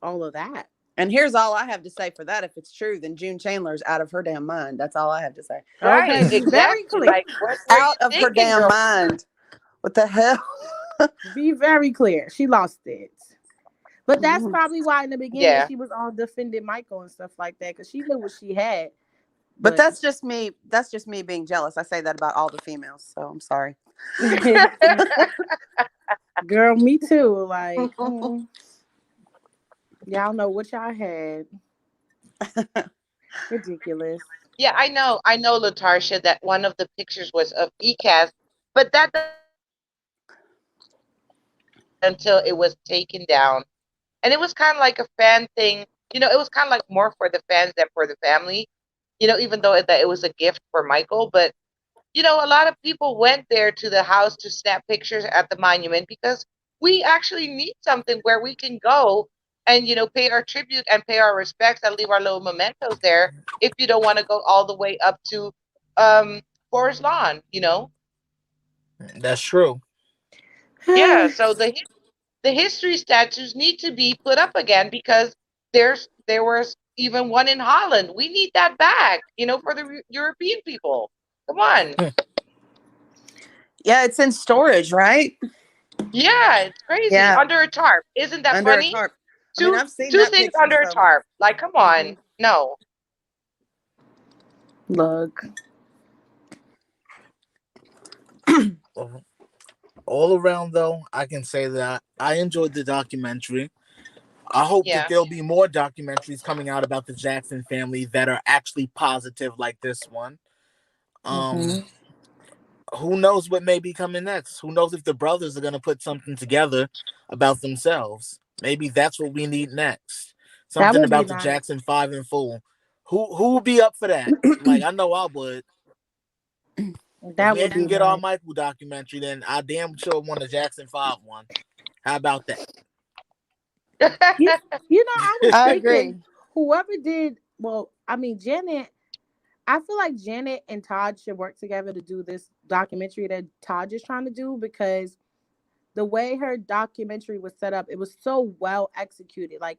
all of that. And here's all I have to say for that. If it's true, then June Chandler's out of her damn mind. That's all I have to say. Right. Okay, be very Exactly. clear. Like, what were you Out of her thinking, damn girl? mind. What the hell? Be very clear. She lost it. But that's Mhm. probably why in the beginning Yeah. she was all defending Michael and stuff like that, because she knew what she had. But But that's just me. That's just me being jealous. I say that about all the females. So I'm sorry. girl, me too. Like, y'all know what y'all had. Ridiculous. Yeah, I know. I know, Latarsha, that one of the pictures was of ECAS, but that until it was taken down. And it was kind of like a fan thing. It was kind of like more for the fans than for the family. Even though that it was a gift for Michael, but a lot of people went there to the house to snap pictures at the monument because we actually need something where we can go and pay our tribute and pay our respects and leave our little mementos there if you don't want to go all the way up to Forest Lawn. That's true. Yeah, so the history statues need to be put up again because there was even one in Holland. We need that back, for the European people. Come on. Yeah, it's in storage, right? Yeah, it's crazy. Yeah, Under a tarp. Isn't that under a funny? tarp. I mean, Two I've seen two that things picture. under a So tarp. Like, come on. No. Look. All around, though, I can say that I enjoyed the documentary. I hope that Yeah. there'll be more documentaries coming out about the Jackson family that are actually positive, like this one. Um, Mm-hmm. who knows what may be coming next? Who knows if the brothers are gonna put something together about themselves? Maybe that's what we need next. That Something would be about the nice. Jackson Five in full. Who would be up for that? Like I know I would. If That we would didn't be get our nice. Michael documentary, then I damn sure want a Jackson 5 one. How about that? You, I was I thinking agree. whoever did, well, I mean, Janet, I feel like Janet and Todd should work together to do this documentary that Todd is trying to do, because the way her documentary was set up, it was so well executed. Like,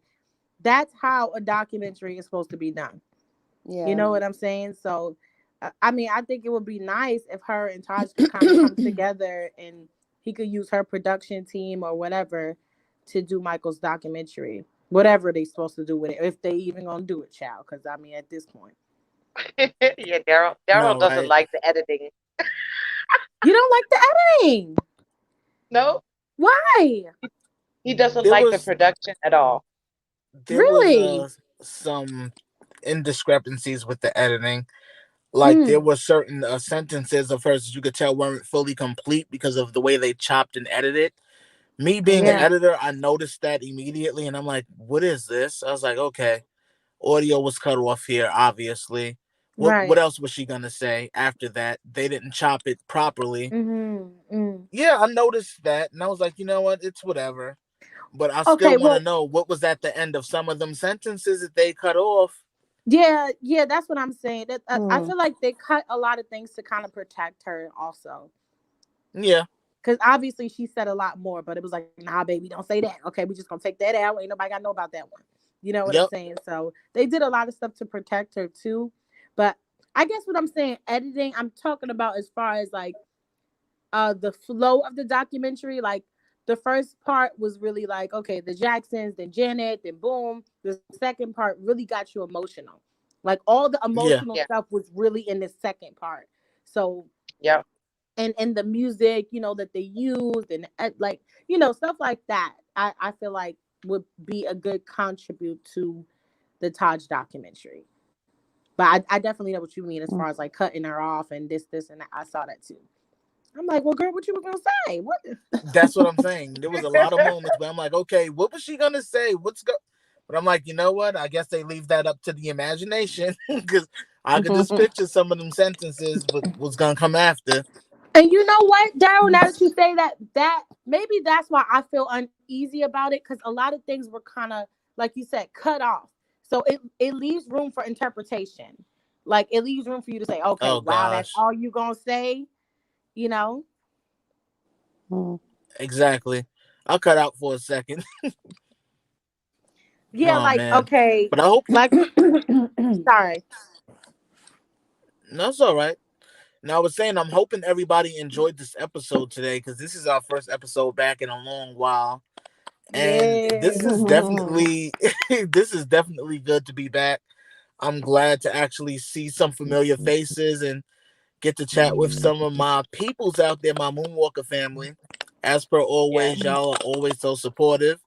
that's how a documentary is supposed to be done. You Yeah. know what I'm saying? So, I mean, I think it would be nice if her and Taj could kind of come together and he could use her production team or whatever to do Michael's documentary. Whatever they supposed to do with it, if they even gonna do it, child. Because I mean, at this point, Yeah, Daryl No, doesn't right? like the editing. you don't like the editing. No, Why? he doesn't There like the was production at all. there was Really? some indiscrepancies with the editing. Like there Mm, were certain sentences of hers that you could tell weren't fully complete because of the way they chopped and edited. Me being an yeah. editor, I noticed that immediately, and I'm like, "What is this?" I was like, "Okay, audio was cut off here, obviously. What Right. else was she gonna say after that? They didn't chop it properly." Mm-hmm. Mm. Yeah, I noticed that, and I was like, you know what? It's whatever. But I still Okay. want to Well, know what was at the end of some of them sentences that they cut off. yeah, yeah. That's what I'm saying. That I Hmm. feel like they cut a lot of things to kind of protect her, also. Yeah, Because obviously she said a lot more, but it was like, nah, baby, don't say that. Okay, we just gonna take that out. Ain't nobody got to know about that one. You know what I'm yep, saying? So they did a lot of stuff to protect her too. But I guess what I'm saying, editing, I'm talking about as far as like the flow of the documentary. Like the first part was really like, okay, the Jacksons, then Janet, then boom. The second part really got you emotional. Like all the yeah, emotional Yeah, stuff was really in the second part. So yeah. and the music, that they used, and like, stuff like that, I feel like would be a good contribute to the Taj documentary. But I definitely know what you mean as far as like cutting her off and this and that. I saw that too. I'm like, well, girl, what you were gonna say? What? that's what I'm saying. There was a lot of moments where I'm like, okay, what was she gonna say? But I'm like, you know what? I guess they leave that up to the imagination because I could just picture some of them sentences, but what's gonna come after. And you know what, Daryl? Now that you say that, that maybe that's why I feel uneasy about it, because a lot of things were kind of, like you said, cut off. So it leaves room for interpretation. Like it leaves room for you to say, okay, Oh wow, that's gosh. all you gonna say, you know? Mm. Exactly. I'll cut out for a second. Yeah, Oh like man. okay, But I hope like sorry. that's all right. Now I was saying I'm hoping everybody enjoyed this episode today because this is our first episode back in a long while. And this Yeah. is definitely this is definitely good to be back. I'm glad to actually see some familiar faces and get to chat with some of my peoples out there, my Moonwalker family. As per Yeah. always, y'all are always so supportive.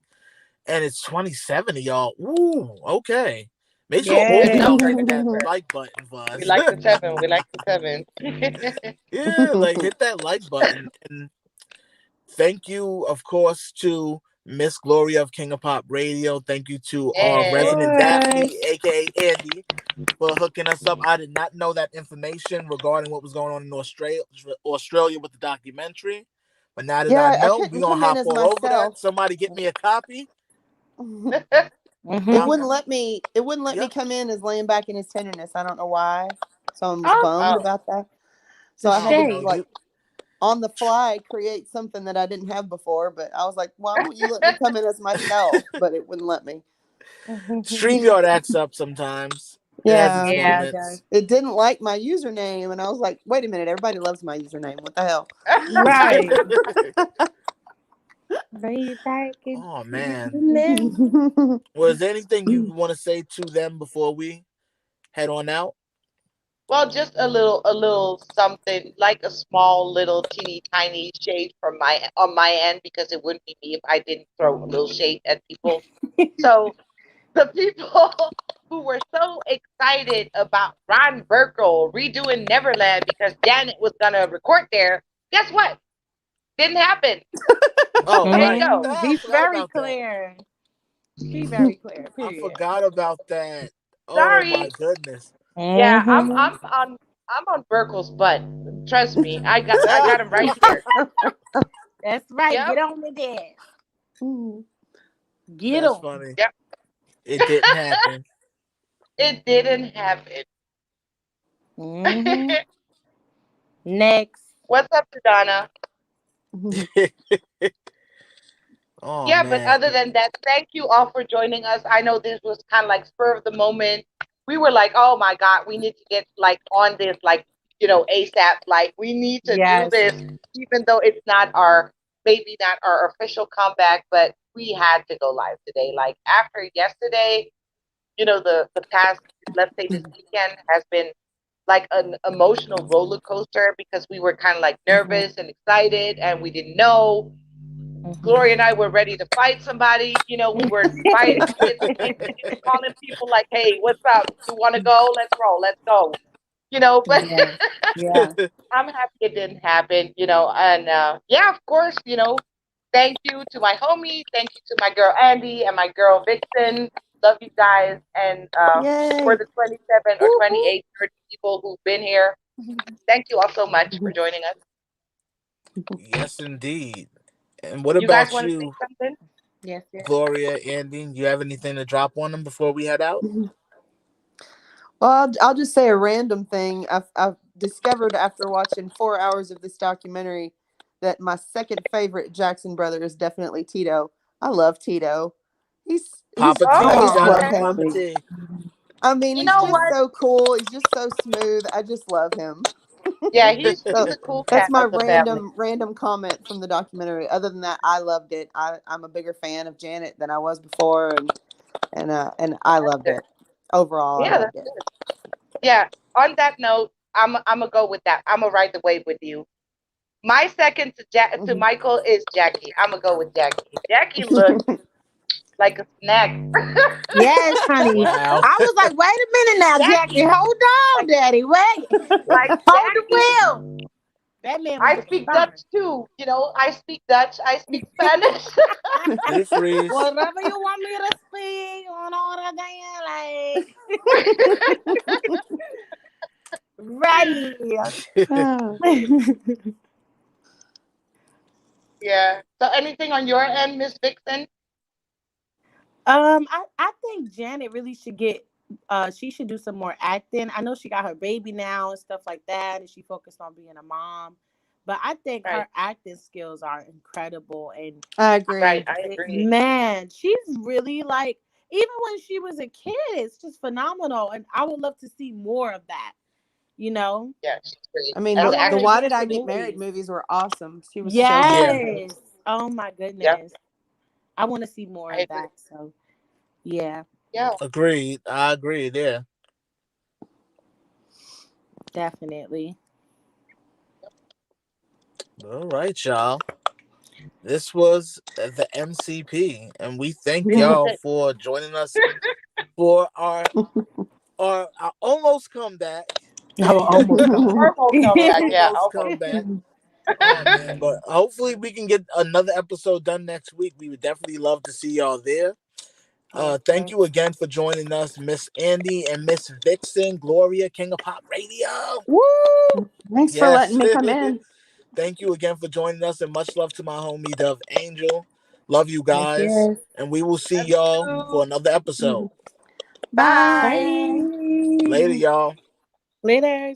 And it's 27 of y'all. Ooh, okay. Make sure all Good of y'all Yeah. number. hit Good that number. like button for We us. like the seven. We like the seven. Yeah, like hit that like button. And thank you, of course, to Miss Gloria of King of Pop Radio. Thank you to our And resident What? Daphne, aka Andy, for hooking us up. I did not know that information regarding what was going on in Australia with the documentary. But now that I Yeah, I know, we couldn't gonna come in hop as all over that. myself. Somebody get me a copy. It I'm Hmm. wouldn't let me. It wouldn't let me yep. come in as laying back in his tenderness. I don't know why. So I'm Oh, bummed oh, about that. the So I had to No, shade. like you on the fly create something that I didn't have before. But I was like, why won't you let me come in as myself? But it wouldn't let me. StreamYard acts up sometimes. It has its Yeah. Yeah, it does. moments. It didn't like my username, and I was like, wait a minute, everybody loves my username. What the hell? Right. Way back in Oh man. the Was there anything you want to say to them before we head on out? well, just a little something like a small, little, teeny, tiny shade from my on my end because it wouldn't be me if I didn't throw a little shade at people. So the people who were so excited about Ron Burkle redoing Neverland because Janet was gonna record there, guess what? Didn't happen. Oh There you right. go. Ah, I Be forgot very about that. clear. Be very clear. I Period. forgot about that. Oh my Sorry. goodness. Yeah, Hmm. I'm on Burkle's butt. Trust me, I got him right here. That's right. Yep. Get on the dance. Get That's on. funny. Yep. It didn't happen. It didn't happen. Hmm. Next. What's up, Donna? Oh Yeah, but man. other than that, thank you all for joining us. I know this was kind of like spur of the moment. We were like, oh my God, we need to get like on this, like, ASAP. Like, we need to do Yes. this, even though it's not maybe not our official comeback, but we had to go live today. Like, after yesterday, the past, let's say this weekend has been like an emotional roller coaster because we were kind of like Hmm. nervous and excited and we didn't know. Hmm. Gloria and I were ready to fight somebody. We were fighting, calling people like, hey, what's up? You want to go? Let's roll. Let's go. But Yeah. Yeah. I'm happy it didn't happen, and yeah, of course, thank you to my homie. Thank you to my girl Andy and my girl Vixen. Love you guys. And for Yay. the 27 or Whoop, whoop. 28, 30 people who've been here, thank you all so much for joining us. Yes indeed. And what You guys about want to say you, something? Yes, yes. Gloria, Andy? You have anything to drop on them before we head out? Well, I'll just say a random thing. I've discovered after watching 4 hours of this documentary that my second favorite Jackson brother is definitely Tito. I love Tito. Papa I T. just Shout Oh, out love to Okay. him. Papa okay. T. I mean, You he's know just what? so cool. He's just so smooth. I just love him. Yeah, he's So a cool that's cat my of the family. random comment from the documentary. Other than that, I loved it. I'm a bigger fan of Janet than I was before, and I That's loved good. it. Overall, I Yeah, loved that's it. good. Yeah. On that note, I'm gonna go with that. I'm gonna ride the wave with you. My second to Michael is Jackie. I'm gonna go with Jackie. Jackie looks like a snack. Yes, honey. Wow. I was like, wait a minute now, Jackie. Jackie, Hold on, like Daddy. Wait. like Hold the Jackie. wheel. That man was I looking speak fine. Dutch too. I speak Dutch. I speak Spanish. Free freeze. Whatever you want me to speak on all the damn like ready. Yeah. So anything on your end, Miss Vixen? I think Janet really should get she should do some more acting. I know she got her baby now and stuff like that, and she focused on being a mom. But I think Right. her acting skills are incredible, and I agree. Right. I agree. man, she's really like, even when she was a kid, it's just phenomenal, and I would love to see more of that. You know, Yeah, she's great. I mean, As I an want the her actress. Why to Did do I some Get Married movies. movies were awesome. She was so Yeah. good. Yes. Oh my Yep. goodness. I want to see more I of agree. that. So yeah, Yeah. Agreed. I agree there. definitely. All right, y'all. This was the MCP, and we thank Yeah. y'all for joining us for our almost comeback. I will almost come Purple comeback. back. Yeah. Almost Okay. comeback. Oh man, but hopefully we can get another episode done next week. We would definitely love to see y'all there. Thank Okay. you again for joining us, Miss Andy and Miss Vixen, Gloria, King of Pop Radio. Woo! Thanks for Yes. letting me come in. Thank you again for joining us, and much love to my homie Dove Angel. Love you Yes, guys, yes. and we will see Love y'all for you. another episode. Bye. Bye. Bye. Later, y'all. Later.